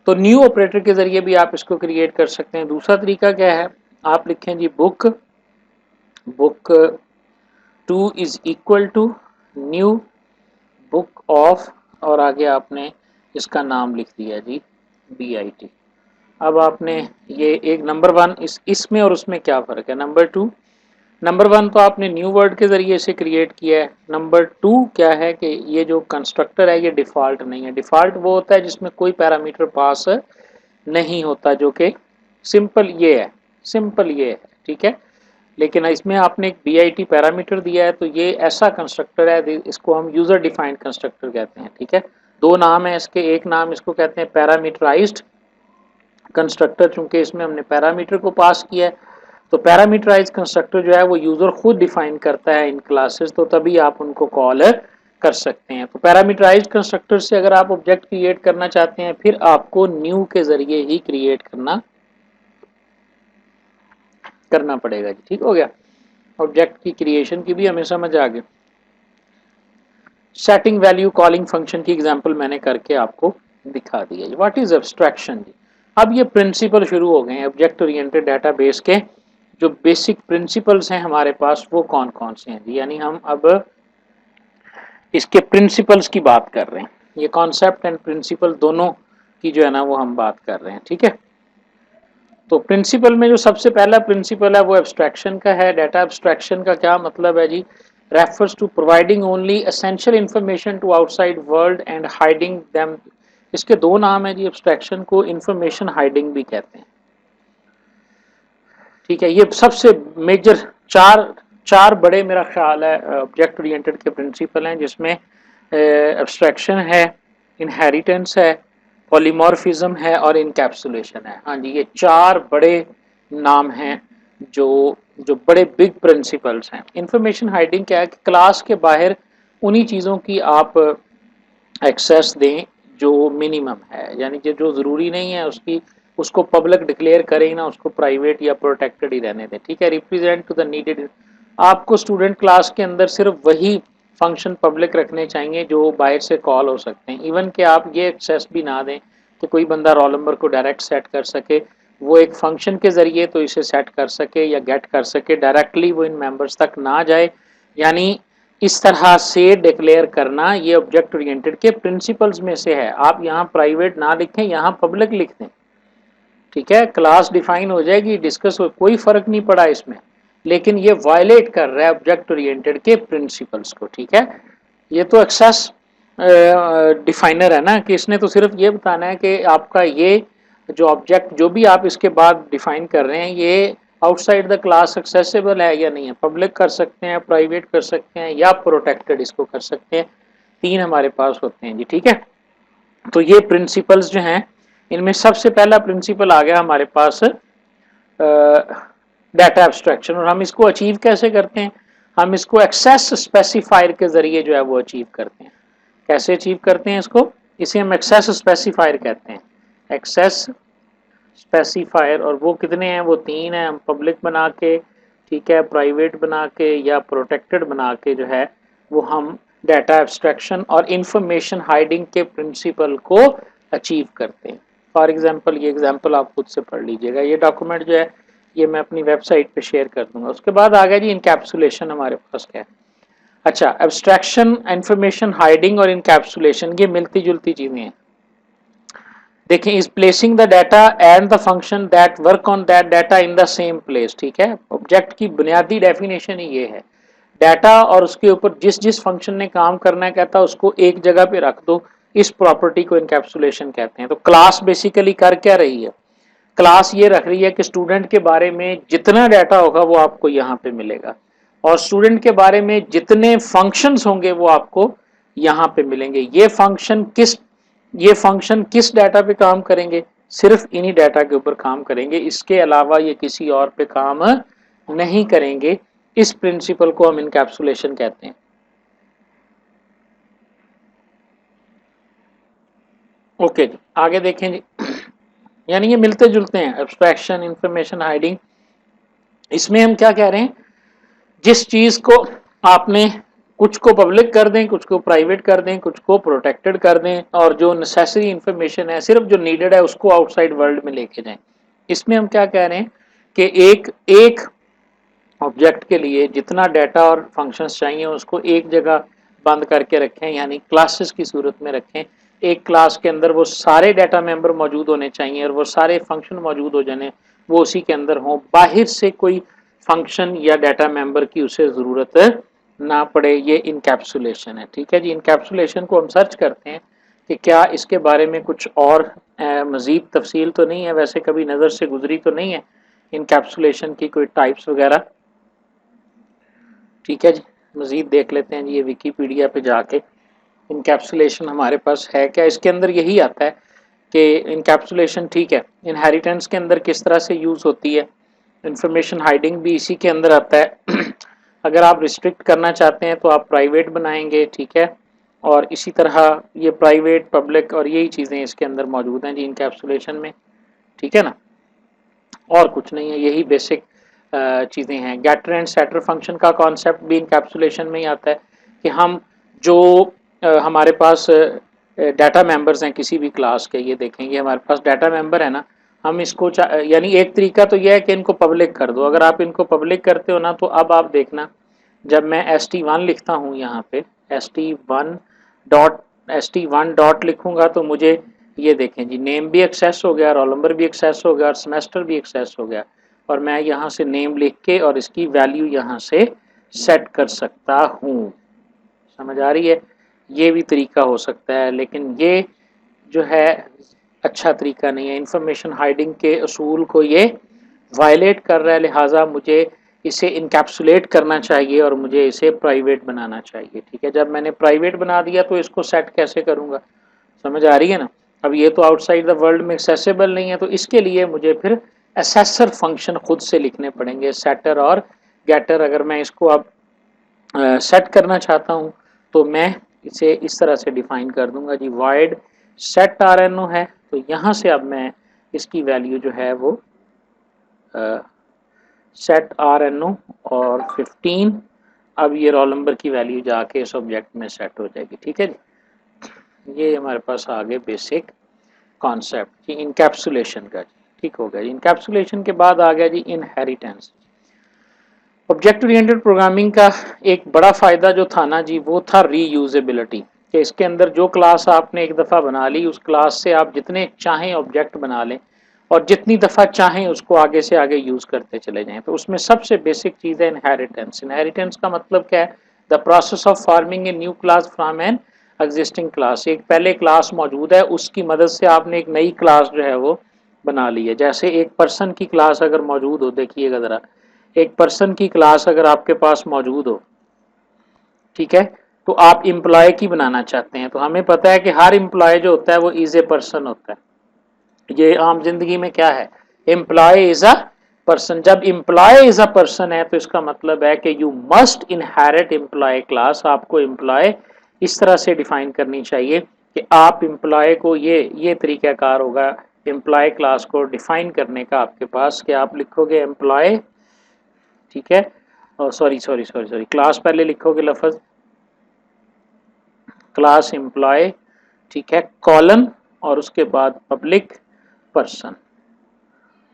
Speaker 1: तो न्यू ऑपरेटर के ज़रिए भी आप इसको क्रिएट कर सकते हैं। दूसरा तरीका क्या है, आप लिखें जी book book 2 is equal to new book of, और आगे आपने इसका नाम लिख दिया जी BIT। अब आपने ये एक नंबर 1 इसमें और उसमें क्या फ़र्क है। नंबर 1 तो आपने न्यू वर्ड के ज़रिए से क्रिएट किया है। नंबर 2 क्या है कि ये जो कंस्ट्रक्टर है ये डिफ़ॉल्ट नहीं है। डिफ़ॉल्ट वो होता है जिसमें कोई पैरामीटर पास नहीं होता, जो कि सिंपल ये है, ठीक है। लेकिन इसमें आपने एक BIT पैरामीटर दिया है, तो ये ऐसा कंस्ट्रक्टर है, इसको हम यूज़र डिफाइंड कंस्ट्रक्टर कहते हैं, ठीक है। दो नाम है इसके, एक नाम इसको कहते हैं पैरामीटराइज्ड कंस्ट्रक्टर, चूंकि इसमें हमने पैरामीटर को पास किया है, तो पैरामीटराइज कंस्ट्रक्टर जो है वो यूजर खुद डिफाइन करता है इन क्लासेस, तो तभी आप उनको कॉल कर सकते हैं। तो पैरामीटराइज कंस्ट्रक्टर से अगर आप ऑब्जेक्ट क्रिएट करना चाहते हैं, फिर आपको न्यू के जरिए ही क्रिएट करना पड़ेगा जी। ठीक हो गया, ऑब्जेक्ट की क्रिएशन की भी हमें समझ आ गई। सेटिंग वैल्यू कॉलिंग फंक्शन की एग्जांपल मैंने करके आपको दिखा दिया जी। व्हाट इज एब्स्ट्रैक्शन जी। अब ये प्रिंसिपल शुरू हो गए हैं ऑब्जेक्ट ओरिएंटेड डेटाबेस के। जो बेसिक प्रिंसिपल्स हैं हमारे पास वो कौन कौन से हैं जी, यानी हम अब इसके प्रिंसिपल्स की बात कर रहे हैं। ये कॉन्सेप्ट एंड प्रिंसिपल दोनों की जो है ना वो हम बात कर रहे हैं, ठीक है। तो प्रिंसिपल में जो सबसे पहला प्रिंसिपल है वो एब्स्ट्रैक्शन का है। डाटा एब्स्ट्रैक्शन का क्या मतलब है जी, refers to providing only essential information to outside world and hiding them. इसके दो नाम है जी, एब्स्ट्रैक्शन को इंफॉर्मेशन हाइडिंग भी कहते हैं, ठीक है। ये सबसे मेजर चार बड़े मेरा ख्याल है ऑब्जेक्ट ओरिएंटेड के प्रिंसिपल हैं, जिसमें एब्स्ट्रैक्शन है, इनहेरिटेंस है, पॉलीमॉर्फिज्म है और इनकैप्सुलेशन है। हाँ जी, ये चार बड़े नाम हैं जो जो बड़े बिग प्रिंसिपल्स हैं। इंफॉर्मेशन हाइडिंग क्या है कि क्लास के बाहर उन्हीं चीज़ों की आप एक्सेस दें जो मिनिमम है, यानी जो ज़रूरी नहीं है उसकी उसको पब्लिक डिक्लेयर करें ना, उसको प्राइवेट या प्रोटेक्टेड ही रहने दें, ठीक है। रिप्रेजेंट टू द नीडेड, आपको स्टूडेंट क्लास के अंदर सिर्फ वही फंक्शन पब्लिक रखने चाहिए जो बाहर से कॉल हो सकते हैं। इवन कि आप ये एक्सेस भी ना दें कि कोई बंदा रोल नंबर को डायरेक्ट सेट कर सके, वो एक फंक्शन के ज़रिए तो इसे सेट कर सके या गेट कर सके, डायरेक्टली वो इन मेंबर्स तक ना जाए। यानी इस तरह से डिक्लेयर करना ये ऑब्जेक्ट ओरिएंटेड के प्रिंसिपल्स में से है। आप यहाँ प्राइवेट ना लिखें, यहाँ पब्लिक लिख दें, ठीक है। क्लास डिफाइन हो जाएगी, डिस्कस हो, कोई फर्क नहीं पड़ा इसमें, लेकिन ये वायलेट कर रहा है ऑब्जेक्ट ओरिएंटेड के प्रिंसिपल्स को, ठीक है। ये तो एक्सेस डिफाइनर है ना, कि इसने तो सिर्फ ये बताना है कि आपका ये जो ऑब्जेक्ट जो भी आप इसके बाद डिफाइन कर रहे हैं ये आउटसाइड द क्लास एक्सेसिबल है या नहीं है, पब्लिक कर सकते हैं, प्राइवेट कर सकते हैं या प्रोटेक्टेड इसको कर सकते हैं। तीन हमारे पास होते हैं जी, ठीक है। तो ये प्रिंसिपल्स जो हैं, इनमें सबसे पहला प्रिंसिपल आ गया हमारे पास डाटा एब्स्ट्रैक्शन। और हम इसको अचीव कैसे करते हैं, हम इसको एक्सेस स्पेसिफायर के जरिए जो है वो अचीव करते हैं। कैसे अचीव करते हैं इसको, इसे हम एक्सेस स्पेसिफायर कहते हैं, एक्सेस स्पेसिफायर। और वो कितने हैं, वो तीन हैं। हम पब्लिक बना के, ठीक है, प्राइवेट बना के या प्रोटेक्टेड बना के जो है वो हम डाटा एब्स्ट्रैक्शन और इंफॉर्मेशन हाइडिंग के प्रिंसिपल को अचीव करते हैं। फॉर एग्जांपल ये एग्जांपल आप खुद से पढ़ लीजिएगा, ये डॉक्यूमेंट जो है ये मैं अपनी वेबसाइट पे शेयर कर दूंगा। उसके बाद आ गया जी इनकैप्सुलेशन हमारे पास क्या है। अच्छा, एब्स्ट्रैक्शन, इंफॉर्मेशन हाइडिंग और इनकैप्सुलेशन ये मिलती जुलती चीजें हैं। देखें, is placing the data and the function that work on that data in the same place, ठीक है। ऑब्जेक्ट की बुनियादी डेफिनेशन ही ये है, डाटा और उसके ऊपर जिस जिस फंक्शन ने काम करना है कहता है उसको एक जगह पे रख दो, इस प्रॉपर्टी को इनकैप्सुलेशन कहते हैं। तो क्लास बेसिकली कर क्या रही है, क्लास ये रख रही है कि स्टूडेंट के बारे में जितना डाटा होगा वो आपको यहाँ पे मिलेगा, और स्टूडेंट के बारे में जितने फंक्शंस होंगे वो आपको यहाँ पे मिलेंगे। ये फंक्शन किस डाटा पे काम करेंगे, सिर्फ इन्हीं डाटा के ऊपर काम करेंगे, इसके अलावा ये किसी और पे काम नहीं करेंगे। इस प्रिंसिपल को हम इनकैप्सुलेशन कहते हैं। ओके जी, आगे देखें जी। यानी ये मिलते जुलते हैं, एब्स्ट्रैक्शन, इंफॉर्मेशन हाइडिंग। इसमें हम क्या कह रहे हैं, जिस चीज को आपने कुछ को पब्लिक कर दें, कुछ को प्राइवेट कर दें, कुछ को प्रोटेक्टेड कर दें, और जो नेसेसरी इंफॉर्मेशन है सिर्फ जो नीडेड है उसको आउटसाइड वर्ल्ड में लेके जाएं। इसमें हम क्या कह रहे हैं कि एक एक ऑब्जेक्ट के लिए जितना डाटा और फंक्शंस चाहिए उसको एक जगह बंद करके रखें, यानी क्लासेस की सूरत में रखें। एक क्लास के अंदर वो सारे डाटा मेंबर मौजूद होने चाहिए और वो सारे फंक्शन मौजूद हो जाने, वो उसी के अंदर हों। बाहर से कोई फंक्शन या डाटा मेंबर की उसे ज़रूरत ना पड़े। ये इनकैप्सुलेशन है। ठीक है जी, इनकैप्सुलेशन को हम सर्च करते हैं कि क्या इसके बारे में कुछ और मज़ीद तफसील तो नहीं है, वैसे कभी नज़र से गुजरी तो नहीं है इनकैप्सुलेशन की कोई टाइप्स वगैरह। ठीक है जी, मज़ीद देख लेते हैं जी ये विकीपीडिया पे जाके इनकैप्सुलेशन हमारे पास है क्या। इसके अंदर यही आता है कि इनकैप्सुलेशन, ठीक है, इनहेरिटेंस के अंदर किस तरह से यूज़ होती है। इंफॉर्मेशन हाइडिंग भी इसी के अंदर आता है। अगर आप रिस्ट्रिक्ट करना चाहते हैं तो आप प्राइवेट बनाएंगे, ठीक है, और इसी तरह ये प्राइवेट पब्लिक और यही चीज़ें इसके अंदर मौजूद हैं जी इनकैप्सुलेशन में। ठीक है ना, और कुछ नहीं है, यही बेसिक चीज़ें हैं। गेटर एंड सेटर फंक्शन का कॉन्सेप्ट भी इनकैप्सुलेशन में ही आता है कि हम जो हमारे पास डाटा मेंबर्स हैं किसी भी क्लास के, ये देखेंगे हमारे पास डाटा मेंबर है ना, हम इसको यानी एक तरीका तो यह है कि इनको पब्लिक कर दो। अगर आप इनको पब्लिक करते हो ना तो अब आप देखना, जब मैं st1 लिखता हूँ यहाँ पे st1 डॉट st1 डॉट लिखूंगा तो मुझे ये देखें जी नेम भी एक्सेस हो गया, रोल नंबर भी एक्सेस हो गया और सेमेस्टर भी एक्सेस हो गया। और मैं यहाँ से नेम लिख के और इसकी वैल्यू यहाँ से सेट कर सकता हूँ। समझ आ रही है, ये भी तरीका हो सकता है, लेकिन ये जो है अच्छा तरीका नहीं है। इंफॉर्मेशन हाइडिंग के असूल को ये वायलेट कर रहा है, लिहाजा मुझे इसे इनकैप्सुलेट करना चाहिए और मुझे इसे प्राइवेट बनाना चाहिए। ठीक है, जब मैंने प्राइवेट बना दिया तो इसको सेट कैसे करूँगा, समझ आ रही है ना। अब ये तो आउटसाइड द वर्ल्ड में एक्सेसिबल नहीं है, तो इसके लिए मुझे फिर एसेसर फंक्शन खुद से लिखने पड़ेंगे, सेटर और गेटर। अगर मैं इसको अब सेट करना चाहता हूँ तो मैं इसे इस तरह से डिफाइन कर दूंगा जी, void set R N O है, तो यहाँ से अब मैं इसकी वैल्यू जो है वो सेट आर एन ओ और 15, अब ये रोल नंबर की वैल्यू जाके इस ऑब्जेक्ट में सेट हो जाएगी। ठीक है जी, ये हमारे पास आ गए बेसिक कॉन्सेप्ट जी इनकैप्सुलेशन का जी। ठीक हो गया जी, इनकैप्सुलेशन के बाद आ गया जी इनहेरिटेंस। ऑब्जेक्ट ओरिएंटेड प्रोग्रामिंग का एक बड़ा फ़ायदा जो था ना जी, वो था रीयूजेबिलिटी, कि इसके अंदर जो क्लास आपने एक दफ़ा बना ली, उस क्लास से आप जितने चाहें ऑब्जेक्ट बना लें और जितनी दफ़ा चाहें उसको आगे से आगे यूज़ करते चले जाएं। तो उसमें सबसे बेसिक चीज़ है इनहेरिटेंस। इनहेरिटेंस का मतलब क्या है, the process of forming a new class from an existing class. एक पहले क्लास मौजूद है, उसकी मदद से आपने एक नई क्लास जो है वो बना ली है। जैसे एक पर्सन की क्लास अगर मौजूद हो, देखिएगा ज़रा, एक पर्सन की क्लास अगर आपके पास मौजूद हो, ठीक है, तो आप एम्प्लॉय की बनाना चाहते हैं, तो हमें पता है कि हर एम्प्लॉय जो होता है वो इज ए पर्सन होता है। ये आम जिंदगी में क्या है, एम्प्लॉय इज अ पर्सन। जब एम्प्लॉय इज अ पर्सन है तो इसका मतलब है कि you must inherit employee class. आपको एम्प्लॉय इस तरह से डिफाइन करनी चाहिए कि आप एम्प्लॉय को ये तरीकाकार होगा एम्प्लॉय क्लास को डिफाइन करने का आपके पास, कि आप लिखोगे एम्प्लॉय, ठीक है, sorry sorry sorry sorry, class पहले लिखोगे लफज क्लास एम्प्लॉय, ठीक है, कॉलन और उसके बाद पब्लिक पर्सन।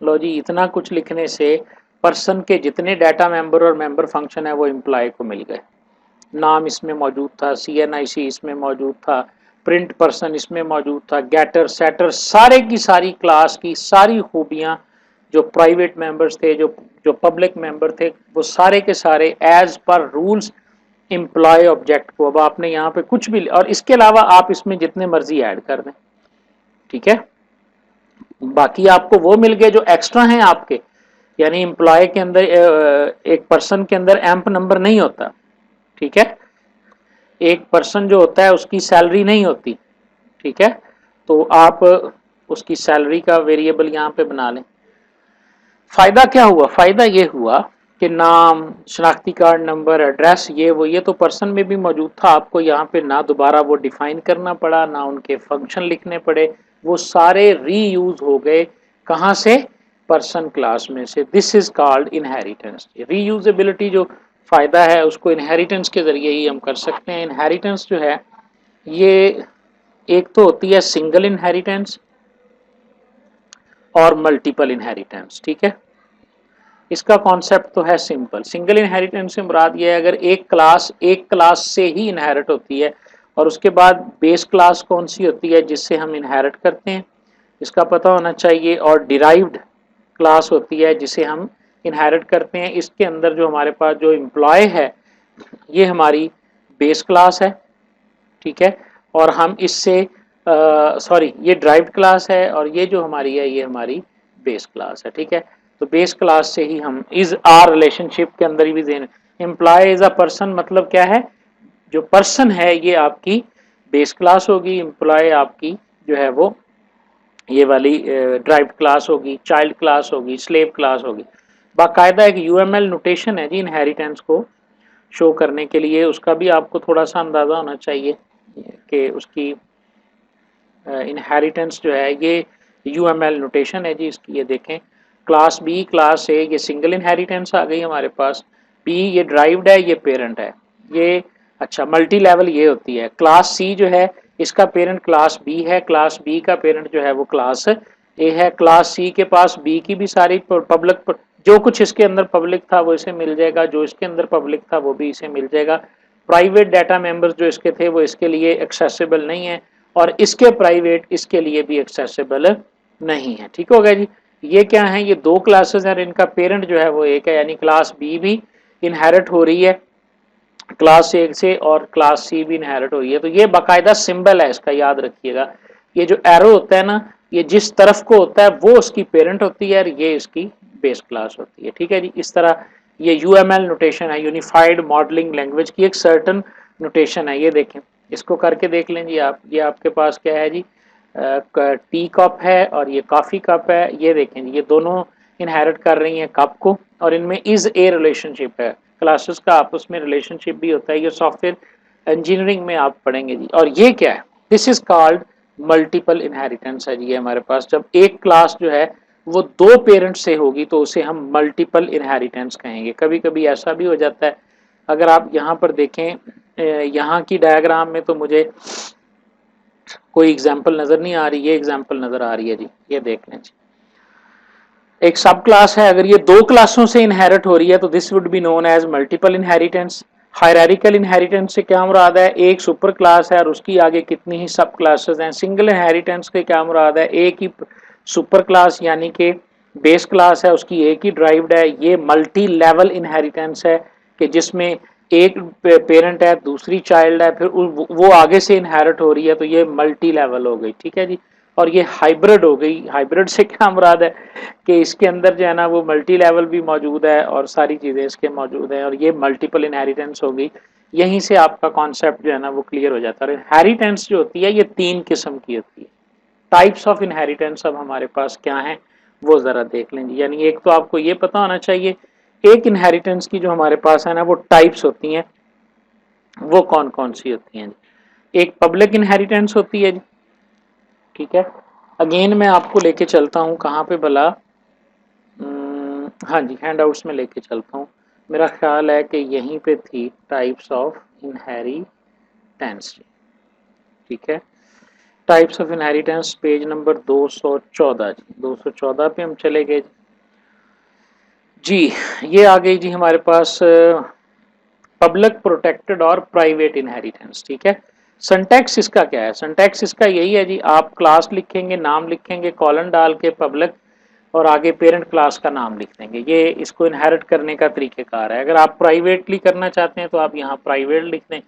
Speaker 1: लो जी, इतना कुछ लिखने से पर्सन के जितने डाटा मेंबर और मेंबर फंक्शन है वो एम्प्लॉय को मिल गए। नाम इसमें मौजूद था, CNIC इसमें मौजूद था, प्रिंट पर्सन इसमें मौजूद था, गेटर सेटर, सारे की सारी क्लास की सारी खूबियाँ जो प्राइवेट मेंबर्स थे, जो जो पब्लिक मेंबर थे, वो सारे के सारे as per rules employ object को। अब आपने यहाँ पे कुछ भी, और इसके अलावा आप इसमें जितने मर्जी ऐड कर दें, ठीक है, बाकी आपको वो मिल गए जो एक्स्ट्रा हैं आपके। यानी एम्प्लॉय के अंदर एक पर्सन के अंदर एम्प नंबर नहीं होता, ठीक है, एक पर्सन जो होता है उसकी सैलरी नहीं होती, ठीक है, तो आप उसकी सैलरी का वेरिएबल यहाँ पे बना लें। फायदा क्या हुआ, फायदा ये हुआ कि नाम, शनाख्ती कार्ड नंबर, एड्रेस, ये तो पर्सन में भी मौजूद था। आपको यहाँ पे ना दोबारा वो डिफाइन करना पड़ा, ना उनके फंक्शन लिखने पड़े, वो सारे रीयूज हो गए। कहाँ से, पर्सन क्लास में से। This is called inheritance. Reusability जो फायदा है उसको इनहेरिटेंस के जरिए ही हम कर सकते हैं। इनहेरिटेंस जो है ये एक तो होती है सिंगल इनहेरिटेंस और मल्टीपल इनहेरिटेंस, ठीक है। इसका कॉन्सेप्ट तो है सिंपल। सिंगल इनहेरिटेंस से मुराद ये है अगर एक क्लास से ही इनहेरिट होती है और उसके बाद बेस क्लास कौन सी होती है जिससे हम इनहेरिट करते हैं, इसका पता होना चाहिए। और डिराइव्ड क्लास होती है जिसे हम इनहेरिट करते हैं। इसके अंदर जो हमारे पास जो एम्प्लॉय है ये हमारी बेस क्लास है, ठीक है। और हम इससे सॉरी ये ड्राइव्ड क्लास है और ये जो हमारी है ये हमारी बेस क्लास है, ठीक है। तो बेस क्लास से ही हम इज आर रिलेशनशिप के अंदर भी देने एम्प्लॉय इज अ पर्सन मतलब क्या है, जो पर्सन है ये आपकी बेस क्लास होगी, एम्प्लॉय आपकी जो है वो ये वाली ड्राइव्ड क्लास होगी, चाइल्ड क्लास होगी, स्लेव क्लास होगी। बाकायदा एक यूएमएल नोटेशन है जी इनहेरिटेंस को शो करने के लिए, उसका भी आपको थोड़ा सा अंदाजा होना चाहिए कि उसकी इनहेरिटेंस जो है ये यूएमएल नोटेशन है जी इसकी। ये देखें क्लास बी क्लास ए ये सिंगल इनहेरिटेंस आ गई हमारे पास, बी ये ड्राइव्ड है ये पेरेंट है ये। अच्छा मल्टी लेवल ये होती है। क्लास सी जो है इसका पेरेंट क्लास बी है, क्लास बी का पेरेंट जो है वो क्लास ए है। क्लास सी के पास बी की भी सारी पब्लिक जो कुछ इसके अंदर पब्लिक था वो इसे मिल जाएगा, जो इसके अंदर पब्लिक था वो भी इसे मिल जाएगा। प्राइवेट डाटा मेंबर्स जो इसके थे वो इसके लिए एक्सेसिबल नहीं है और इसके प्राइवेट इसके लिए भी एक्सेसिबल नहीं है, ठीक हो गया जी। ये क्या है, ये दो क्लासेस हैं, इनका पेरेंट जो है वो एक है, यानी क्लास बी भी इनहेरिट हो रही है क्लास ए से और क्लास सी भी इनहेरिट हो रही है। तो ये बाकायदा सिंबल है इसका, याद रखिएगा। ये जो एरो होता है ना ये जिस तरफ को होता है वो उसकी पेरेंट होती है और ये इसकी बेस क्लास होती है, ठीक है जी। इस तरह ये यूएमएल नोटेशन है, यूनिफाइड मॉडलिंग लैंग्वेज की एक सर्टन नोटेशन है। ये देखें इसको करके देख लें जी आप। ये आपके पास क्या है जी, टी कप है और ये कॉफी कप है। ये देखें जी ये दोनों इनहेरिट कर रही हैं कप को और इनमें इज ए रिलेशनशिप है। क्लासेस का आपस में रिलेशनशिप भी होता है, ये सॉफ्टवेयर इंजीनियरिंग में आप पढ़ेंगे जी। और ये क्या है, this is called multiple inheritance है जी। ये हमारे पास जब एक क्लास जो है वो दो पेरेंट्स से होगी तो उसे हम मल्टीपल इनहेरिटेंस कहेंगे। कभी कभी ऐसा भी हो जाता है, अगर आप यहाँ पर देखें यहाँ की डायग्राम में तो मुझे कोई एग्जाम्पल नजर नहीं आ रही, ये एग्जाम्पल नजर आ रही है जी। ये देख लें जी, एक सब क्लास है, अगर ये दो क्लासों से इनहेरिट हो रही है तो this would be known as multiple inheritance. Hierarchical inheritance से क्या मुराद है, एक सुपर क्लास है और उसकी आगे कितनी ही सब क्लासेस हैं। सिंगल इनहेरिटेंस के क्या मुराद है, एक ही सुपर क्लास यानी कि बेस क्लास है उसकी एक ही ड्राइव्ड है। ये मल्टी लेवल इनहेरिटेंस है कि जिसमें एक पेरेंट है दूसरी चाइल्ड है फिर वो आगे से इनहेरिट हो रही है, तो ये मल्टी लेवल हो गई, ठीक है जी। और ये हाइब्रिड हो गई। हाइब्रिड से क्या मुराद है कि इसके अंदर जो है ना वो मल्टी लेवल भी मौजूद है और सारी चीज़ें इसके मौजूद हैं और ये मल्टीपल इनहेरिटेंस हो गई। यहीं से आपका कॉन्सेप्ट जो है ना वो क्लियर हो जाता है। इनहेरिटेंस जो होती है ये तीन किस्म की होती है। टाइप्स ऑफ इनहेरिटेंस अब हमारे पास क्या है वो ज़रा देख लें जी। यानी एक तो आपको ये पता होना चाहिए एक इनहेरिटेंस की जो हमारे पास है ना वो टाइप्स होती हैं, वो कौन कौन सी होती हैं जी। एक पब्लिक इनहेरिटेंस होती है जी, ठीक है। अगेन मैं आपको लेके चलता हूँ कहाँ पे भला, हाँ जी हैंड आउट्स में लेके चलता हूँ। मेरा ख्याल है कि यहीं पे थी टाइप्स ऑफ इनहेरिटेंस, ठीक है। Types of inheritance page number 214 जी, 214 पे हम चले गए जी। ये आ गई जी हमारे पास पब्लिक प्रोटेक्टेड और प्राइवेट इनहेरिटेंस, ठीक है। सिंटैक्स इसका क्या है, सिंटैक्स इसका यही है जी, आप क्लास लिखेंगे नाम लिखेंगे कॉलन डाल के पब्लिक और आगे पेरेंट क्लास का नाम लिख देंगे। ये इसको इनहेरिट करने का तरीकेकार है। अगर आप प्राइवेटली करना चाहते हैं तो आप यहाँ प्राइवेट लिख दें,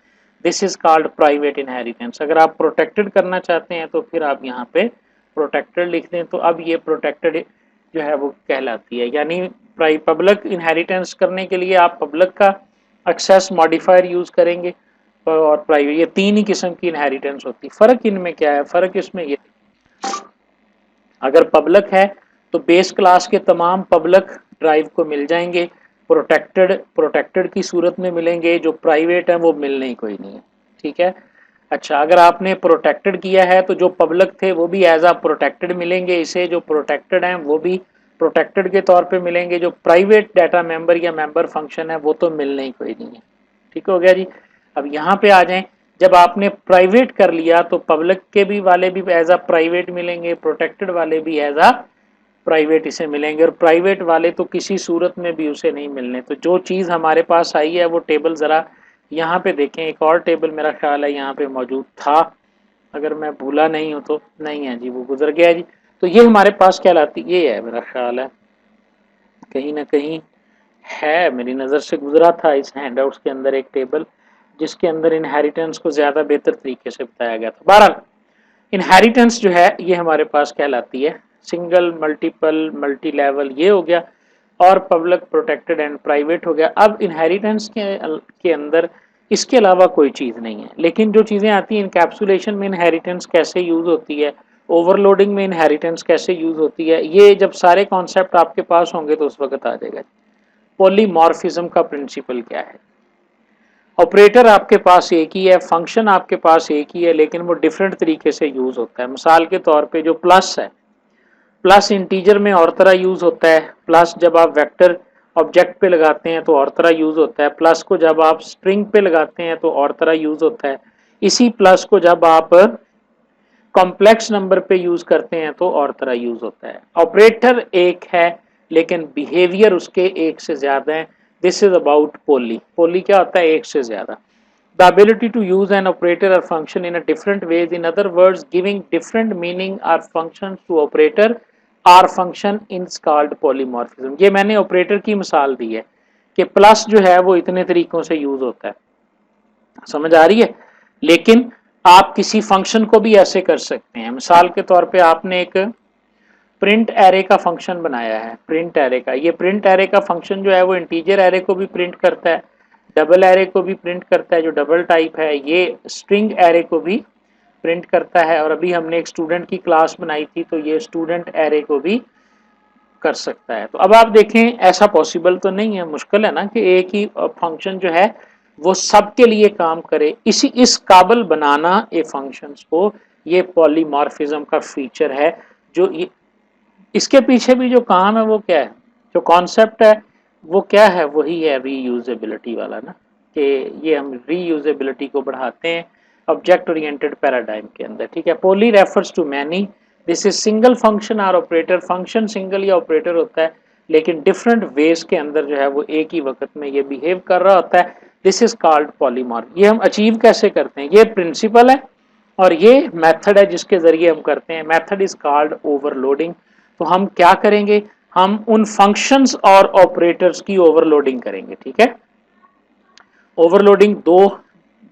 Speaker 1: this is called private inheritance. अगर आप प्रोटेक्टेड करना चाहते हैं तो फिर आप यहाँ पे प्रोटेक्टेड लिख दें, तो अब ये प्रोटेक्टेड जो है वो कहलाती है। यानी पब्लिक इनहेरिटेंस करने के लिए आप पब्लिक का एक्सेस मॉडिफायर यूज करेंगे और प्राइवेट, ये तीन ही किस्म की इनहेरिटेंस होती है। फर्क इनमें क्या है, फर्क इसमें ये, अगर पब्लिक है तो बेस क्लास के तमाम पब्लिक ड्राइव को मिल जाएंगे, प्रोटेक्टेड की सूरत में मिलेंगे, जो प्राइवेट है वो मिलने ही कोई नहीं है, ठीक है। अच्छा अगर आपने प्रोटेक्टेड किया है तो जो पब्लिक थे वो भी एज आ प्रोटेक्टेड मिलेंगे इसे, जो प्रोटेक्टेड हैं वो भी प्रोटेक्टेड के तौर पे मिलेंगे, जो प्राइवेट डाटा मेंबर या मेंबर फंक्शन है वो तो मिलने ही कोई नहीं है, ठीक हो गया जी। अब यहाँ पे आ जाएं, जब आपने प्राइवेट कर लिया तो पब्लिक के भी वाले भी एज अ प्राइवेट मिलेंगे, प्रोटेक्टेड वाले भी एज अ प्राइवेट इसे मिलेंगे, और प्राइवेट वाले तो किसी सूरत में भी उसे नहीं मिलने। तो जो चीज़ हमारे पास आई है वो टेबल ज़रा यहाँ पे देखें, एक और टेबल मेरा ख्याल है यहाँ पे मौजूद था, अगर मैं भूला नहीं हूँ तो। नहीं है जी, वो गुजर गया जी। तो ये हमारे पास क्या लाती, ये है मेरा ख्याल है, कहीं ना कहीं है, मेरी नज़र से गुजरा था इस हैंडआउट्स के अंदर एक टेबल, जिसके अंदर इनहेरिटेंस को ज़्यादा बेहतर तरीके से बताया गया था। बहरहाल इनहेरिटेंस जो है ये हमारे पास कहलाती है सिंगल, मल्टीपल, मल्टी लेवल, ये हो गया, और पब्लिक, प्रोटेक्टेड एंड प्राइवेट हो गया। अब इनहेरिटेंस के अंदर इसके अलावा कोई चीज़ नहीं है, लेकिन जो चीज़ें आती हैं इनकैप्सुलेशन में, इनहेरिटेंस कैसे यूज़ होती है, ओवरलोडिंग में इनहेरिटेंस कैसे यूज़ होती है, ये जब सारे कॉन्सेप्ट आपके पास होंगे तो उस वक्त आ जाएगा। पॉलीमॉर्फिज्म का प्रिंसिपल क्या है, ऑपरेटर आपके पास एक ही है, फंक्शन आपके पास एक ही है, लेकिन वो डिफरेंट तरीके से यूज होता है। मिसाल के तौर पे जो प्लस है, प्लस इंटीजर में और तरह यूज होता है, प्लस जब आप वेक्टर ऑब्जेक्ट पे लगाते हैं तो और तरह यूज होता है, प्लस को जब आप स्ट्रिंग पे लगाते हैं तो और तरह यूज होता है, इसी प्लस को जब आप कॉम्प्लेक्स नंबर पे यूज करते हैं तो और तरह यूज होता है। ऑपरेटर एक है लेकिन बिहेवियर उसके एक से ज्यादा है। दिस इज अबाउट पोली। पोली क्या होता है, एक से ज्यादा। The ability to use an operator or function in a different ways, in other words, giving different meaning or functions to operator or function is called polymorphism। ये मैंने ऑपरेटर की मिसाल दी है कि प्लस जो है वो इतने तरीकों से यूज होता है, समझ आ रही है, लेकिन आप किसी फंक्शन को भी ऐसे कर सकते हैं। मिसाल के तौर पे आपने एक प्रिंट एरे का फंक्शन बनाया है, प्रिंट एरे का, ये प्रिंट एरे का फंक्शन जो है वो इंटीजर एरे को भी प्रिंट करता है, डबल एरे को भी प्रिंट करता है जो डबल टाइप है, ये स्ट्रिंग एरे को भी प्रिंट करता है, और अभी हमने एक स्टूडेंट की क्लास बनाई थी तो ये स्टूडेंट एरे को भी कर सकता है। तो अब आप देखें ऐसा पॉसिबल तो नहीं है, मुश्किल है ना कि एक ही फंक्शन जो है वो सबके लिए काम करे। इस काबिल बनाना ये फंक्शंस को, ये पॉलीमॉर्फिज्म का फीचर है। जो ये इसके पीछे भी जो काम है वो क्या है, जो कॉन्सेप्ट है वो क्या है, वही है रीयूजेबिलिटी वाला ना, कि ये हम रीयूजेबिलिटी को बढ़ाते हैं ऑब्जेक्ट ओरिएंटेड पैराडाइम के अंदर। ठीक है, poly refers to many, this is single function और ऑपरेटर। फंक्शन सिंगल या ऑपरेटर होता है लेकिन डिफरेंट वेज के अंदर जो है वो एक ही वक्त में ये बिहेव कर रहा होता है। This is called polymorph. ये हम अचीव कैसे करते हैं, ये प्रिंसिपल है और ये मेथड है जिसके जरिए हम करते हैं। Method is called overloading. तो हम क्या करेंगे, हम उन फंक्शंस और ऑपरेटर्स की ओवरलोडिंग करेंगे। ठीक है, ओवरलोडिंग दो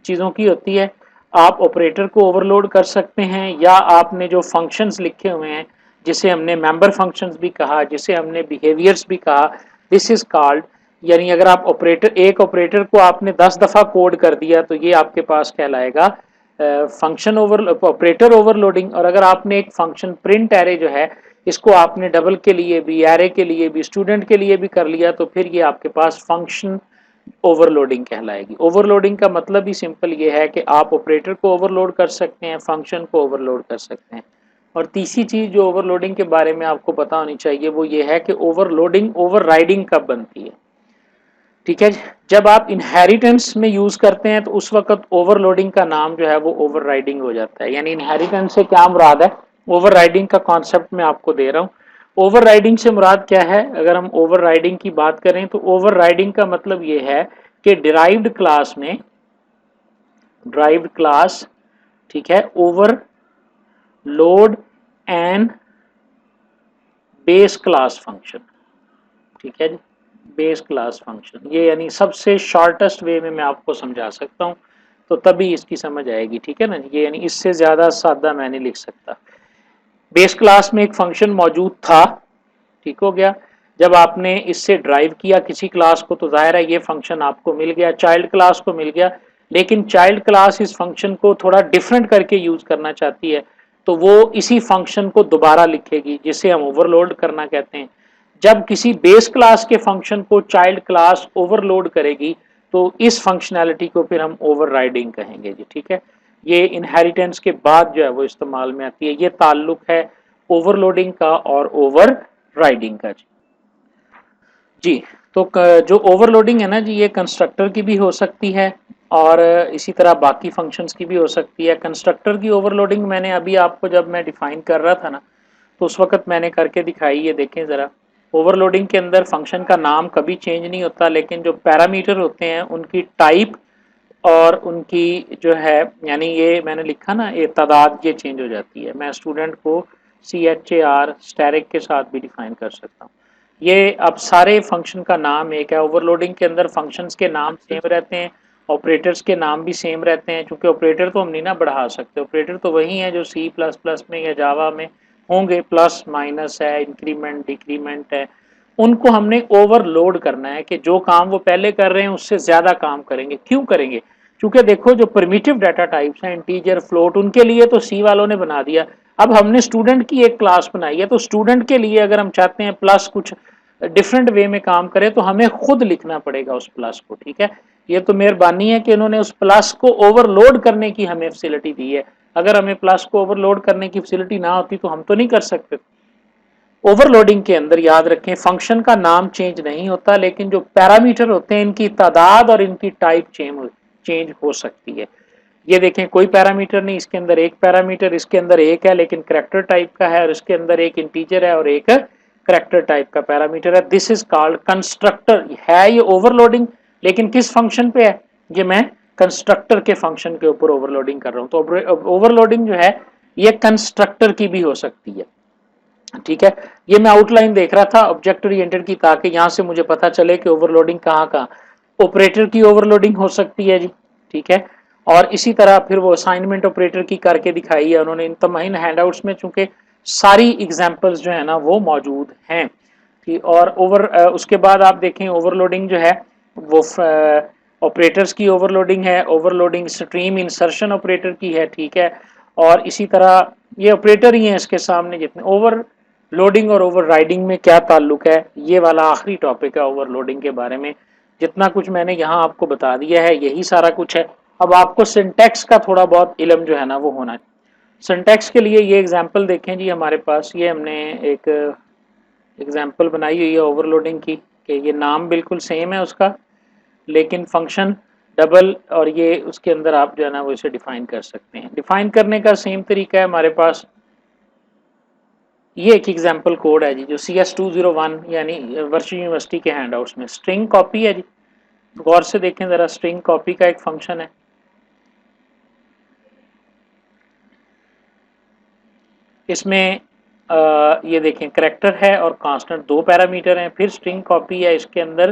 Speaker 1: चीज़ों की होती है, आप ऑपरेटर को ओवरलोड कर सकते हैं या आपने जो फंक्शंस लिखे हुए हैं, जिसे हमने मेंबर फंक्शंस भी कहा, जिसे हमने बिहेवियर्स भी कहा, दिस इज कॉल्ड, यानी अगर आप एक ऑपरेटर को आपने 10 दफ़ा कोड कर दिया तो ये आपके पास कहलाएगा फंक्शन ऑपरेटर ओवरलोडिंग। और अगर आपने एक फंक्शन प्रिंट एरे जो है इसको आपने डबल के लिए भी, एरे के लिए भी, स्टूडेंट के लिए भी कर लिया तो फिर ये आपके पास फंक्शन ओवरलोडिंग कहलाएगी। ओवरलोडिंग का मतलब ही सिंपल ये है कि आप ऑपरेटर को ओवरलोड कर सकते हैं, फंक्शन को ओवरलोड कर सकते हैं। और तीसरी चीज जो ओवरलोडिंग के बारे में आपको पता होनी चाहिए वो ये है कि ओवरलोडिंग ओवरराइडिंग कब बनती है। ठीक है, जब आप इनहेरिटेंस में यूज करते हैं तो उस वक्त ओवरलोडिंग का नाम जो है वो ओवरराइडिंग हो जाता है। यानी इनहेरिटेंस से क्या मुराद है, ओवरराइडिंग का कॉन्सेप्ट मैं आपको दे रहा हूँ। ओवरराइडिंग से मुराद क्या है, अगर हम ओवरराइडिंग की बात करें तो ओवरराइडिंग का मतलब ये है कि डिराइव्ड क्लास में, डिराइव्ड क्लास, ठीक है, overload and base class function. ठीक है जी, बेस क्लास फंक्शन, ये यानी सबसे शॉर्टेस्ट वे में मैं आपको समझा सकता हूँ तो तभी इसकी समझ आएगी। ठीक है ना, ये यानी इससे ज़्यादा सादा मैं नहीं लिख सकता। बेस क्लास में एक फंक्शन मौजूद था, ठीक हो गया, जब आपने इससे ड्राइव किया किसी क्लास को तो जाहिर है ये फंक्शन आपको मिल गया, चाइल्ड क्लास को मिल गया, लेकिन चाइल्ड क्लास इस फंक्शन को थोड़ा डिफरेंट करके यूज करना चाहती है तो वो इसी फंक्शन को दोबारा लिखेगी जिसे हम ओवरलोड करना कहते हैं। जब किसी बेस क्लास के फंक्शन को चाइल्ड क्लास ओवरलोड करेगी तो इस फंक्शनैलिटी को फिर हम ओवरराइडिंग कहेंगे जी। ठीक है, ये इनहेरिटेंस के बाद जो है वो इस्तेमाल में आती है। ये ताल्लुक है ओवरलोडिंग का और ओवरराइडिंग का जी। जी, तो जो ओवरलोडिंग है ना जी, ये कंस्ट्रक्टर की भी हो सकती है और इसी तरह बाकी फंक्शंस की भी हो सकती है। कंस्ट्रक्टर की ओवरलोडिंग मैंने अभी आपको जब मैं डिफाइन कर रहा था ना तो उस वक्त मैंने करके दिखाई, ये देखें ज़रा। ओवरलोडिंग के अंदर फंक्शन का नाम कभी चेंज नहीं होता, लेकिन जो पैरामीटर होते हैं उनकी टाइप और उनकी जो है, यानी ये मैंने लिखा ना, ये तादाद, ये चेंज हो जाती है। मैं स्टूडेंट को CHAR स्टैरिक के साथ भी डिफाइन कर सकता हूँ। ये अब सारे फंक्शन का नाम एक है। ओवरलोडिंग के अंदर फंक्शंस के नाम सेम रहते हैं, ऑपरेटर्स के नाम भी सेम रहते हैं, क्योंकि ऑपरेटर तो हम नहीं ना बढ़ा सकते। ऑपरेटर तो वही है जो C++ में या जावा में होंगे, प्लस माइनस है, इंक्रीमेंट डिक्रीमेंट है। उनको हमने ओवरलोड करना है कि जो काम वो पहले कर रहे हैं उससे ज्यादा काम करेंगे। क्यों करेंगे? क्योंकि देखो जो प्रिमिटिव डाटा टाइप्स हैं, इंटीजर, फ्लोट, उनके लिए तो सी वालों ने बना दिया। अब हमने स्टूडेंट की एक क्लास बनाई है, तो स्टूडेंट के लिए अगर हम चाहते हैं प्लस कुछ डिफरेंट वे में काम करे तो हमें खुद लिखना पड़ेगा उस प्लस को। ठीक है, ये तो मेहरबानी है कि इन्होंने उस प्लस को ओवरलोड करने की हमें फैसिलिटी दी है। अगर हमें प्लस को ओवरलोड करने की फैसिलिटी ना होती तो हम तो नहीं कर सकते। ओवरलोडिंग के अंदर याद रखें, फंक्शन का नाम चेंज नहीं होता, लेकिन जो पैरामीटर होते हैं इनकी तादाद और इनकी टाइप चेंज हो सकती है। ये देखें, कोई पैरामीटर नहीं, इसके अंदर एक पैरामीटर, इसके अंदर एक है लेकिन करेक्टर टाइप का है, और इसके अंदर एक इंटीजर है और एक करेक्टर टाइप का पैरामीटर है। This is called constructor. है ये ओवरलोडिंग, लेकिन किस फंक्शन पे है? ये मैं कंस्ट्रक्टर के फंक्शन के ऊपर ओवरलोडिंग कर रहा हूं। तो ओवरलोडिंग जो है ये कंस्ट्रक्टर की भी हो सकती है। ठीक है, ये मैं आउटलाइन देख रहा था ऑब्जेक्ट ओरिएंटेड की, ताकि यहां से मुझे पता चले कि ओवरलोडिंग कहाँ कहाँ। ऑपरेटर की ओवरलोडिंग हो सकती है जी। ठीक है, और इसी तरह फिर वो असाइनमेंट ऑपरेटर की करके दिखाई है उन्होंने इन तमाम हैंडआउट्स में, चूंकि सारी एग्जांपल्स जो है ना वो मौजूद हैं। ठीक, और उसके बाद आप देखें ओवरलोडिंग जो है वो ऑपरेटर्स की ओवरलोडिंग है। ओवरलोडिंग स्ट्रीम इंसर्शन ऑपरेटर की है। ठीक है, और इसी तरह ये ऑपरेटर ही हैं इसके सामने जितने। ओवरलोडिंग और ओवरराइडिंग में क्या ताल्लुक है, ये वाला आखिरी टॉपिक है ओवरलोडिंग के बारे में। जितना कुछ मैंने यहाँ आपको बता दिया है यही सारा कुछ है। अब आपको सिंटैक्स का थोड़ा बहुत इल्म जो है ना वो होना है। सिंटैक्स के लिए ये एग्जांपल देखें जी, हमारे पास ये हमने एक एग्जांपल बनाई हुई है ओवरलोडिंग की, कि ये नाम बिल्कुल सेम है उसका, लेकिन फंक्शन डबल, और ये उसके अंदर आप जो है ना वो इसे डिफाइन कर सकते हैं। डिफाइन करने का सेम तरीका है हमारे पास। ये एक एग्जांपल कोड है जी, जो CS201 यानी वर्चुअल यूनिवर्सिटी के हैंडआउट्स में स्ट्रिंग कॉपी है जी। गौर से देखें जरा, स्ट्रिंग कॉपी का एक फंक्शन है। इसमें ये देखें, करेक्टर है और कांस्टेंट, दो पैरामीटर हैं। फिर स्ट्रिंग कॉपी है, इसके अंदर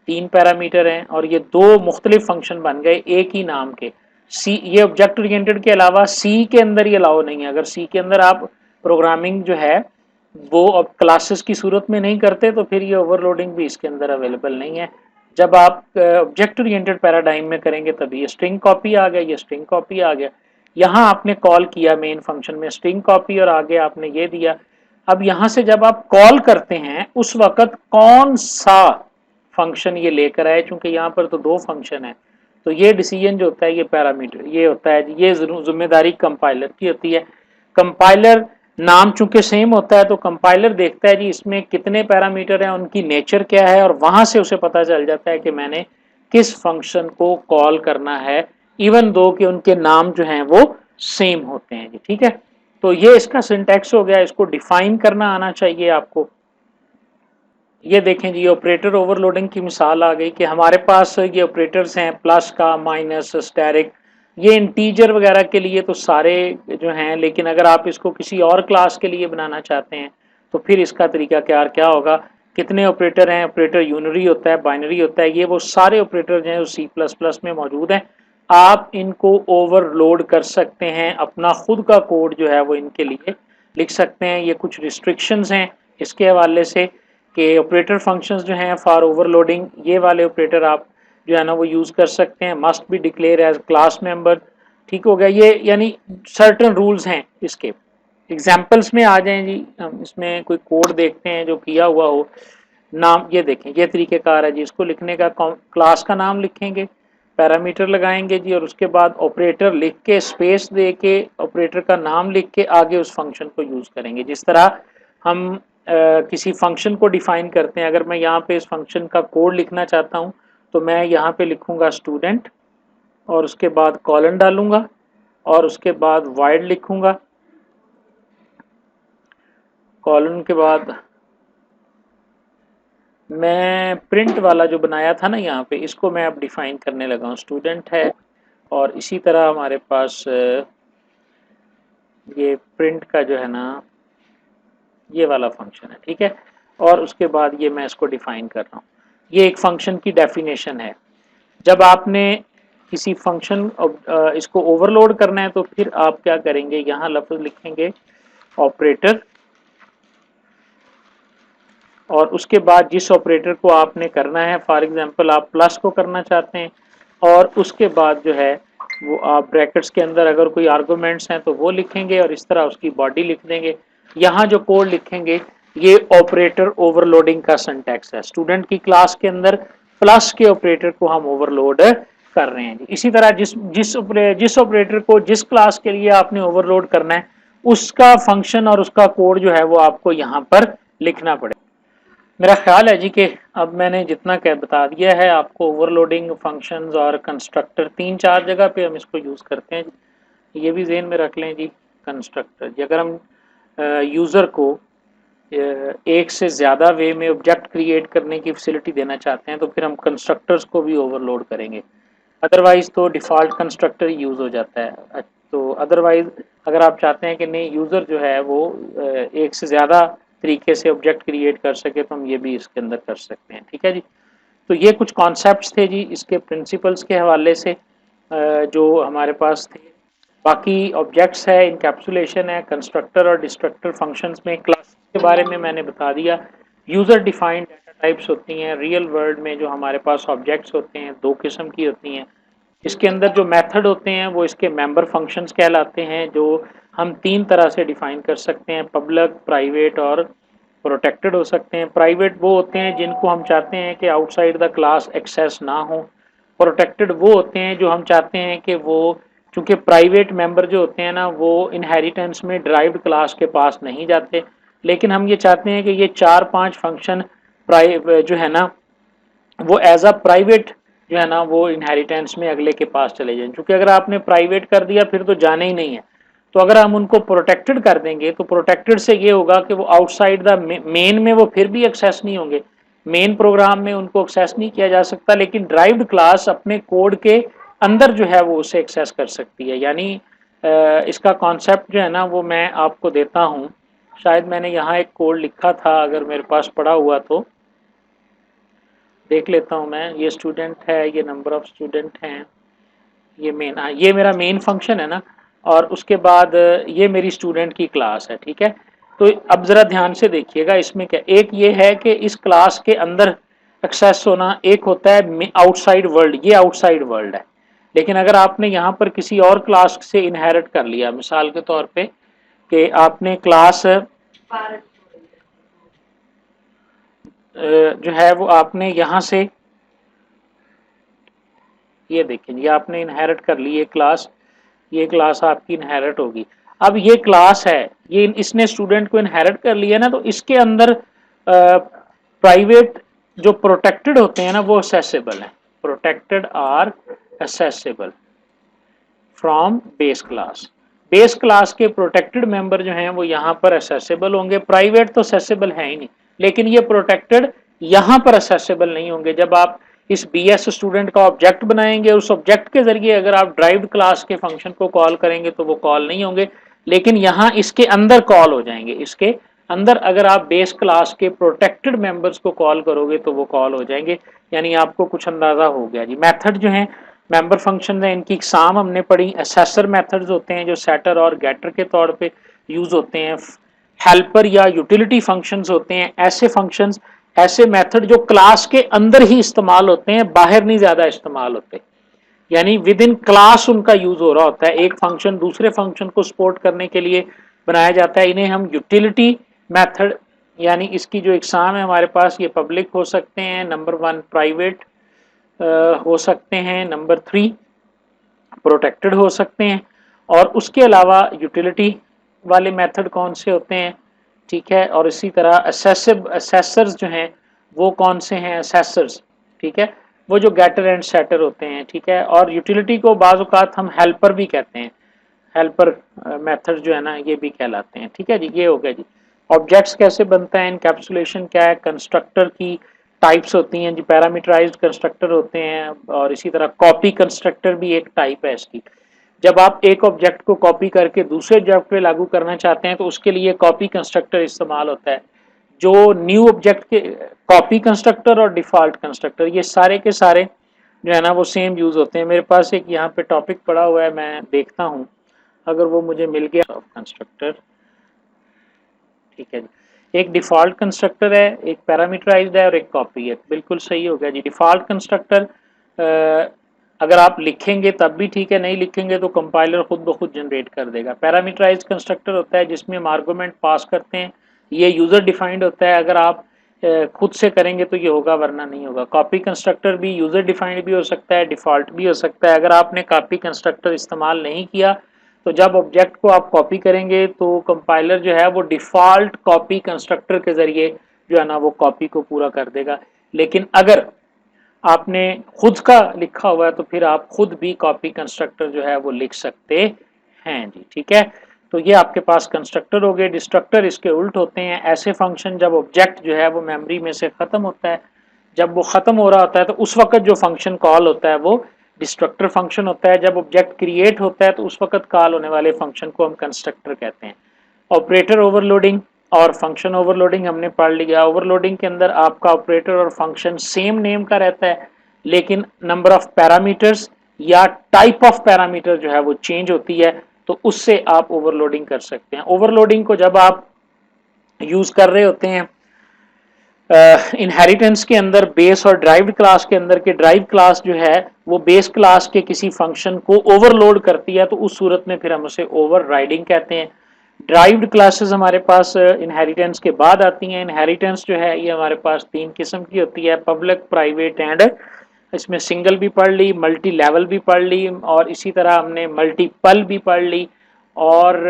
Speaker 1: तीन पैरामीटर हैं, और ये दो मुख्तलिफ फंक्शन बन गए एक ही नाम के। सी, ये ऑब्जेक्ट ओरिएंटेड के अलावा सी के अंदर ये अलाउ नहीं है। अगर सी के अंदर आप प्रोग्रामिंग जो है वो अब क्लासेस की सूरत में नहीं करते तो फिर ये ओवरलोडिंग भी इसके अंदर अवेलेबल नहीं है। जब आप ऑब्जेक्ट ओरिएंटेड पैराडाइम में करेंगे तभी ये स्ट्रिंग कॉपी आ गया, ये स्ट्रिंग कॉपी आ गया। यहाँ आपने कॉल किया मेन फंक्शन में स्ट्रिंग कॉपी, और आगे आपने ये दिया। अब यहाँ से जब आप कॉल करते हैं उस वक्त कौन सा फंक्शन ये लेकर आए, क्योंकि यहाँ पर तो दो फंक्शन है, तो ये डिसीजन जो होता है ये पैरामीटर ये होता है, ये जिम्मेदारी कंपाइलर की होती है। कंपाइलर नाम चूंकि सेम होता है तो कंपाइलर देखता है जी इसमें कितने पैरामीटर हैं, उनकी नेचर क्या है, और वहां से उसे पता चल जाता है कि मैंने किस फंक्शन को कॉल करना है, इवन दो कि उनके नाम जो हैं वो सेम होते हैं जी। ठीक है, तो ये इसका सिंटैक्स हो गया, इसको डिफाइन करना आना चाहिए आपको। ये देखें जी, ऑपरेटर ओवरलोडिंग की मिसाल आ गई कि हमारे पास ये ऑपरेटर्स हैं प्लस का, माइनस, स्टैरिक। ये इंटीजर वगैरह के लिए तो सारे जो हैं, लेकिन अगर आप इसको किसी और क्लास के लिए बनाना चाहते हैं तो फिर इसका तरीका क्या होगा। कितने ऑपरेटर हैं? ऑपरेटर यूनरी होता है, बाइनरी होता है, ये वो सारे ऑपरेटर जो हैं C++ में मौजूद हैं। आप इनको ओवरलोड कर सकते हैं, अपना खुद का कोड जो है वो इनके लिए लिख सकते हैं। ये कुछ रिस्ट्रिक्शंस हैं इसके हवाले से कि ऑपरेटर फंक्शंस जो हैं फॉर ओवरलोडिंग, ये वाले ऑपरेटर आप जो है ना वो यूज़ कर सकते हैं। Must be declare as class member. ठीक हो गया ये, यानी सर्टेन रूल्स हैं इसके। एग्जाम्पल्स में आ जाएं जी, हम इसमें कोई कोड देखते हैं जो किया हुआ हो। नाम ये देखें, ये तरीक़ेकार है जी, इसको लिखने का क्लास का नाम लिखेंगे, पैरामीटर लगाएंगे जी, और उसके बाद ऑपरेटर लिख के स्पेस दे के ऑपरेटर का नाम लिख के आगे उस फंक्शन को यूज़ करेंगे। जिस तरह हम किसी फंक्शन को डिफाइन करते हैं, अगर मैं यहाँ पे इस फंक्शन का कोड लिखना चाहता हूँ तो मैं यहाँ पे लिखूँगा स्टूडेंट, और उसके बाद कॉलन डालूंगा, और उसके बाद वाइड लिखूँगा, कॉलन के बाद मैं प्रिंट वाला जो बनाया था ना यहाँ पे, इसको मैं अब डिफाइन करने लगा हूँ। स्टूडेंट है और इसी तरह हमारे पास ये प्रिंट का जो है ना ये वाला फंक्शन है, ठीक है। और उसके बाद ये मैं इसको डिफाइन कर रहा हूँ। ये एक फंक्शन की डेफिनेशन है। जब आपने किसी फंक्शन इसको ओवरलोड करना है तो फिर आप क्या करेंगे, यहाँ लफ्ज लिखेंगे ऑपरेटर, और उसके बाद जिस ऑपरेटर को आपने करना है, फॉर एग्जांपल आप प्लस को करना चाहते हैं, और उसके बाद जो है वो आप ब्रैकेट्स के अंदर अगर कोई आर्गुमेंट्स हैं तो वो लिखेंगे और इस तरह उसकी बॉडी लिख देंगे। यहाँ जो कोड लिखेंगे ये ऑपरेटर ओवरलोडिंग का सिंटैक्स है। स्टूडेंट की क्लास के अंदर प्लस के ऑपरेटर को हम ओवरलोड कर रहे हैं। इसी तरह जिस ऑपरेटर को जिस क्लास के लिए आपने ओवरलोड करना है उसका फंक्शन और उसका कोड जो है वो आपको यहाँ पर लिखना पड़ेगा। मेरा ख्याल है जी कि अब मैंने जितना कह बता दिया है आपको। ओवरलोडिंग, फंक्शंस और कंस्ट्रक्टर 3-4 जगह पे हम इसको यूज़ करते हैं जी। ये भी जेहन में रख लें जी। कंस्ट्रक्टर, अगर हम यूज़र को एक से ज़्यादा वे में ऑब्जेक्ट क्रिएट करने की फैसिलिटी देना चाहते हैं तो फिर हम कंस्ट्रक्टर्स को भी ओवरलोड करेंगे। अदरवाइज तो डिफ़ॉल्ट कंस्ट्रक्टर यूज़ हो जाता है। तो अदरवाइज अगर आप चाहते हैं कि नहीं यूज़र जो है वो एक से ज़्यादा तरीके से ऑब्जेक्ट क्रिएट कर सके तो हम ये भी इसके अंदर कर सकते हैं, ठीक है जी। तो ये कुछ कॉन्सेप्ट्स थे जी इसके प्रिंसिपल्स के हवाले से जो हमारे पास थे। बाकी ऑब्जेक्ट्स है, इनकैप्सुलेशन है, कंस्ट्रक्टर और डिस्ट्रक्टर फंक्शंस में, क्लास के बारे में मैंने बता दिया। यूज़र डिफाइंड डाटा टाइप्स होती हैं। रियल वर्ल्ड में जो हमारे पास ऑब्जेक्ट्स होते हैं 2 किस्म की होती हैं। इसके अंदर जो मेथड होते हैं वो इसके मेंबर फंक्शंस कहलाते हैं, जो हम 3 तरह से डिफाइन कर सकते हैं। पब्लिक, प्राइवेट और प्रोटेक्टेड हो सकते हैं। प्राइवेट वो होते हैं जिनको हम चाहते हैं कि आउटसाइड द क्लास एक्सेस ना हो। प्रोटेक्टेड वो होते हैं जो हम चाहते हैं कि वो, चूंकि प्राइवेट मेंबर जो होते हैं ना वो इनहेरिटेंस में ड्राइव्ड क्लास के पास नहीं जाते, लेकिन हम ये चाहते हैं कि ये 4-5 फंक्शन जो है ना वो एज अ प्राइवेट जो है ना वो इनहेरिटेंस में अगले के पास चले जाएं। क्योंकि अगर आपने प्राइवेट कर दिया फिर तो जाने ही नहीं है। तो अगर हम उनको प्रोटेक्टेड कर देंगे तो प्रोटेक्टेड से ये होगा कि वो आउटसाइड द मेन में वो फिर भी एक्सेस नहीं होंगे। मेन प्रोग्राम में उनको एक्सेस नहीं किया जा सकता, लेकिन ड्राइव्ड क्लास अपने कोड के अंदर जो है वो उसे एक्सेस कर सकती है। यानी इसका कॉन्सेप्ट जो है ना वो मैं आपको देता हूँ। शायद मैंने यहाँ एक कोड लिखा था, अगर मेरे पास पड़ा हुआ तो देख लेता हूँ मैं। ये स्टूडेंट है, ये नंबर ऑफ स्टूडेंट हैं, ये मेन, ये मेरा मेन फंक्शन है ना, और उसके बाद ये मेरी स्टूडेंट की क्लास है, ठीक है। तो अब ज़रा ध्यान से देखिएगा इसमें क्या, एक ये है कि इस क्लास के अंदर एक्सेस होना, एक होता है आउटसाइड वर्ल्ड, ये आउटसाइड वर्ल्ड है। लेकिन अगर आपने यहाँ पर किसी और क्लास से इनहेरिट कर लिया, मिसाल के तौर पे कि आपने क्लास जो है वो आपने यहाँ से, ये देखें ये आपने इनहेरिट कर ली ये क्लास आपकी इनहेरिट होगी। अब ये क्लास है, ये इसने स्टूडेंट को इनहेरिट कर लिया ना, तो इसके अंदर प्राइवेट जो प्रोटेक्टेड होते हैं ना वो असेसेबल हैं। Protected are accessible from base class. Base class के प्रोटेक्टेड मेंबर जो हैं वो यहाँ पर असेसेबल होंगे। प्राइवेट तो असेसेबल है ही नहीं, लेकिन ये प्रोटेक्टेड यहाँ पर असेसेबल नहीं होंगे। जब आप इस BS स्टूडेंट का ऑब्जेक्ट बनाएंगे, उस ऑब्जेक्ट के जरिए अगर आप ड्राइव्ड क्लास के फंक्शन को कॉल करेंगे तो वो कॉल नहीं होंगे, लेकिन यहाँ इसके अंदर कॉल हो जाएंगे। इसके अंदर अगर आप बेस क्लास के प्रोटेक्टेड मेंबर्स को कॉल करोगे तो वो कॉल हो जाएंगे। यानी आपको कुछ अंदाजा हो गया जी। मेथड जो है मेंबर फंक्शन है, इनकी इकसाम हमने पढ़ी। असेसर मेथड्स होते हैं जो सेटर और गेटर के तौर पे यूज होते हैं। हेल्पर या यूटिलिटी फंक्शंस होते हैं ऐसे फंक्शंस, ऐसे मेथड जो क्लास के अंदर ही इस्तेमाल होते हैं, बाहर नहीं ज्यादा इस्तेमाल होते। यानी विद इन क्लास उनका यूज हो रहा होता है, एक फंक्शन दूसरे फंक्शन को सपोर्ट करने के लिए बनाया जाता है। इन्हें हम यूटिलिटी मेथड, यानी इसकी जो इकसाम है हमारे पास, ये पब्लिक हो सकते हैं, नंबर 1 प्राइवेट हो सकते हैं, नंबर 3 प्रोटेक्टेड हो सकते हैं, और उसके अलावा यूटिलिटी वाले मेथड कौन से होते हैं, ठीक है। और इसी तरह असेसर्स जो हैं वो कौन से हैं, असेसर्स, ठीक है, वो जो गेटर एंड सेटर होते हैं, ठीक है। और यूटिलिटी को बाज़ औक़ात हम हेल्पर भी कहते हैं, हेल्पर मेथड जो है ना ये भी कहलाते हैं, ठीक है जी। ये हो गया जी। ऑब्जेक्ट्स कैसे बनता है, इनकैप्सुलेशन क्या है, कंस्ट्रक्टर की टाइप्स होती हैं जी, पैरामीटराइज्ड कंस्ट्रक्टर होते हैं और इसी तरह कॉपी कंस्ट्रक्टर भी एक टाइप है इसकी। जब आप एक ऑब्जेक्ट को कॉपी करके दूसरे ऑब्जेक्ट पे लागू करना चाहते हैं तो उसके लिए कॉपी कंस्ट्रक्टर इस्तेमाल होता है। जो न्यू ऑब्जेक्ट के कॉपी कंस्ट्रक्टर और डिफॉल्ट कंस्ट्रक्टर ये सारे के सारे जो है ना वो सेम यूज होते हैं। मेरे पास एक यहाँ पे टॉपिक पड़ा हुआ है, मैं देखता हूँ अगर वो मुझे मिल गया। कंस्ट्रक्टर ठीक है जी, एक डिफॉल्ट कंस्ट्रक्टर है, एक पैरामीटराइज्ड है और एक कॉपी है। बिल्कुल सही हो गया जी। डिफॉल्ट कंस्ट्रक्टर अगर आप लिखेंगे तब भी ठीक है, नहीं लिखेंगे तो कंपाइलर खुद ब खुद जनरेट कर देगा। पैरामीटराइज्ड कंस्ट्रक्टर होता है जिसमें हम आर्गूमेंट पास करते हैं, ये यूजर डिफाइंड होता है। अगर आप खुद से करेंगे तो ये होगा वरना नहीं होगा। कॉपी कंस्ट्रक्टर भी यूजर डिफाइंड भी हो सकता है, डिफॉल्ट भी हो सकता है। अगर आपने कॉपी कंस्ट्रक्टर इस्तेमाल नहीं किया तो जब ऑब्जेक्ट को आप कॉपी करेंगे तो कंपाइलर जो है वो डिफॉल्ट कॉपी कंस्ट्रक्टर के जरिए जो है ना वो कॉपी को पूरा कर देगा। लेकिन अगर आपने खुद का लिखा हुआ है तो फिर आप खुद भी कॉपी कंस्ट्रक्टर जो है वो लिख सकते हैं जी। ठीक है, तो ये आपके पास कंस्ट्रक्टर हो गए। डिस्ट्रक्टर इसके उल्ट होते हैं, ऐसे फंक्शन जब ऑब्जेक्ट जो है वो मेमोरी में से खत्म होता है, जब वो खत्म हो रहा होता है तो उस वक्त जो फंक्शन कॉल होता है वो डिस्ट्रक्टर फंक्शन होता है। जब ऑब्जेक्ट क्रिएट होता है तो उस वक्त कॉल होने वाले फंक्शन को हम कंस्ट्रक्टर कहते हैं। ऑपरेटर ओवरलोडिंग और फंक्शन ओवरलोडिंग हमने पढ़ लिया। ओवरलोडिंग के अंदर आपका ऑपरेटर और फंक्शन सेम नेम का रहता है लेकिन नंबर ऑफ पैरामीटर्स या टाइप ऑफ पैरामीटर जो है वो चेंज होती है, तो उससे आप ओवरलोडिंग कर सकते हैं। ओवरलोडिंग को जब आप यूज कर रहे होते हैं इनहेरिटेंस के अंदर बेस और ड्राइव्ड क्लास के अंदर के ड्राइव क्लास जो है वो बेस क्लास के किसी फंक्शन को ओवरलोड करती है तो उस सूरत में फिर हम उसे ओवरराइडिंग कहते हैं। ड्राइव्ड क्लासेस हमारे पास इनहेरिटेंस के बाद आती हैं। इनहेरिटेंस जो है ये हमारे पास तीन किस्म की होती है, पब्लिक, प्राइवेट एंड इसमें सिंगल भी पढ़ ली, मल्टी लेवल भी पढ़ ली और इसी तरह हमने मल्टीपल भी पढ़ ली। और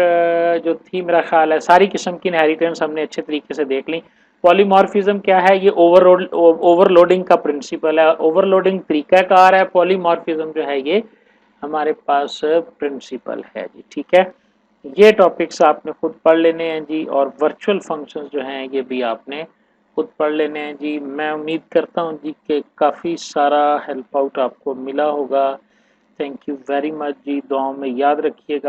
Speaker 1: जो थी मेरा ख्याल है सारी किस्म की इनहेरिटेंस हमने अच्छे तरीके से देख ली। पॉलीमॉर्फिज्म क्या है, ये ओवरलोडिंग का प्रिंसिपल है, ओवरलोडिंग तरीकाकार है। पॉलीमॉर्फिज्म जो है ये हमारे पास प्रिंसिपल है जी। ठीक है, ये टॉपिक्स आपने खुद पढ़ लेने हैं जी और वर्चुअल फंक्शंस जो हैं ये भी आपने खुद पढ़ लेने हैं जी। मैं उम्मीद करता हूँ जी कि काफ़ी सारा हेल्प आउट आपको मिला होगा। थैंक यू वेरी मच जी, दुआओं में याद रखिएगा।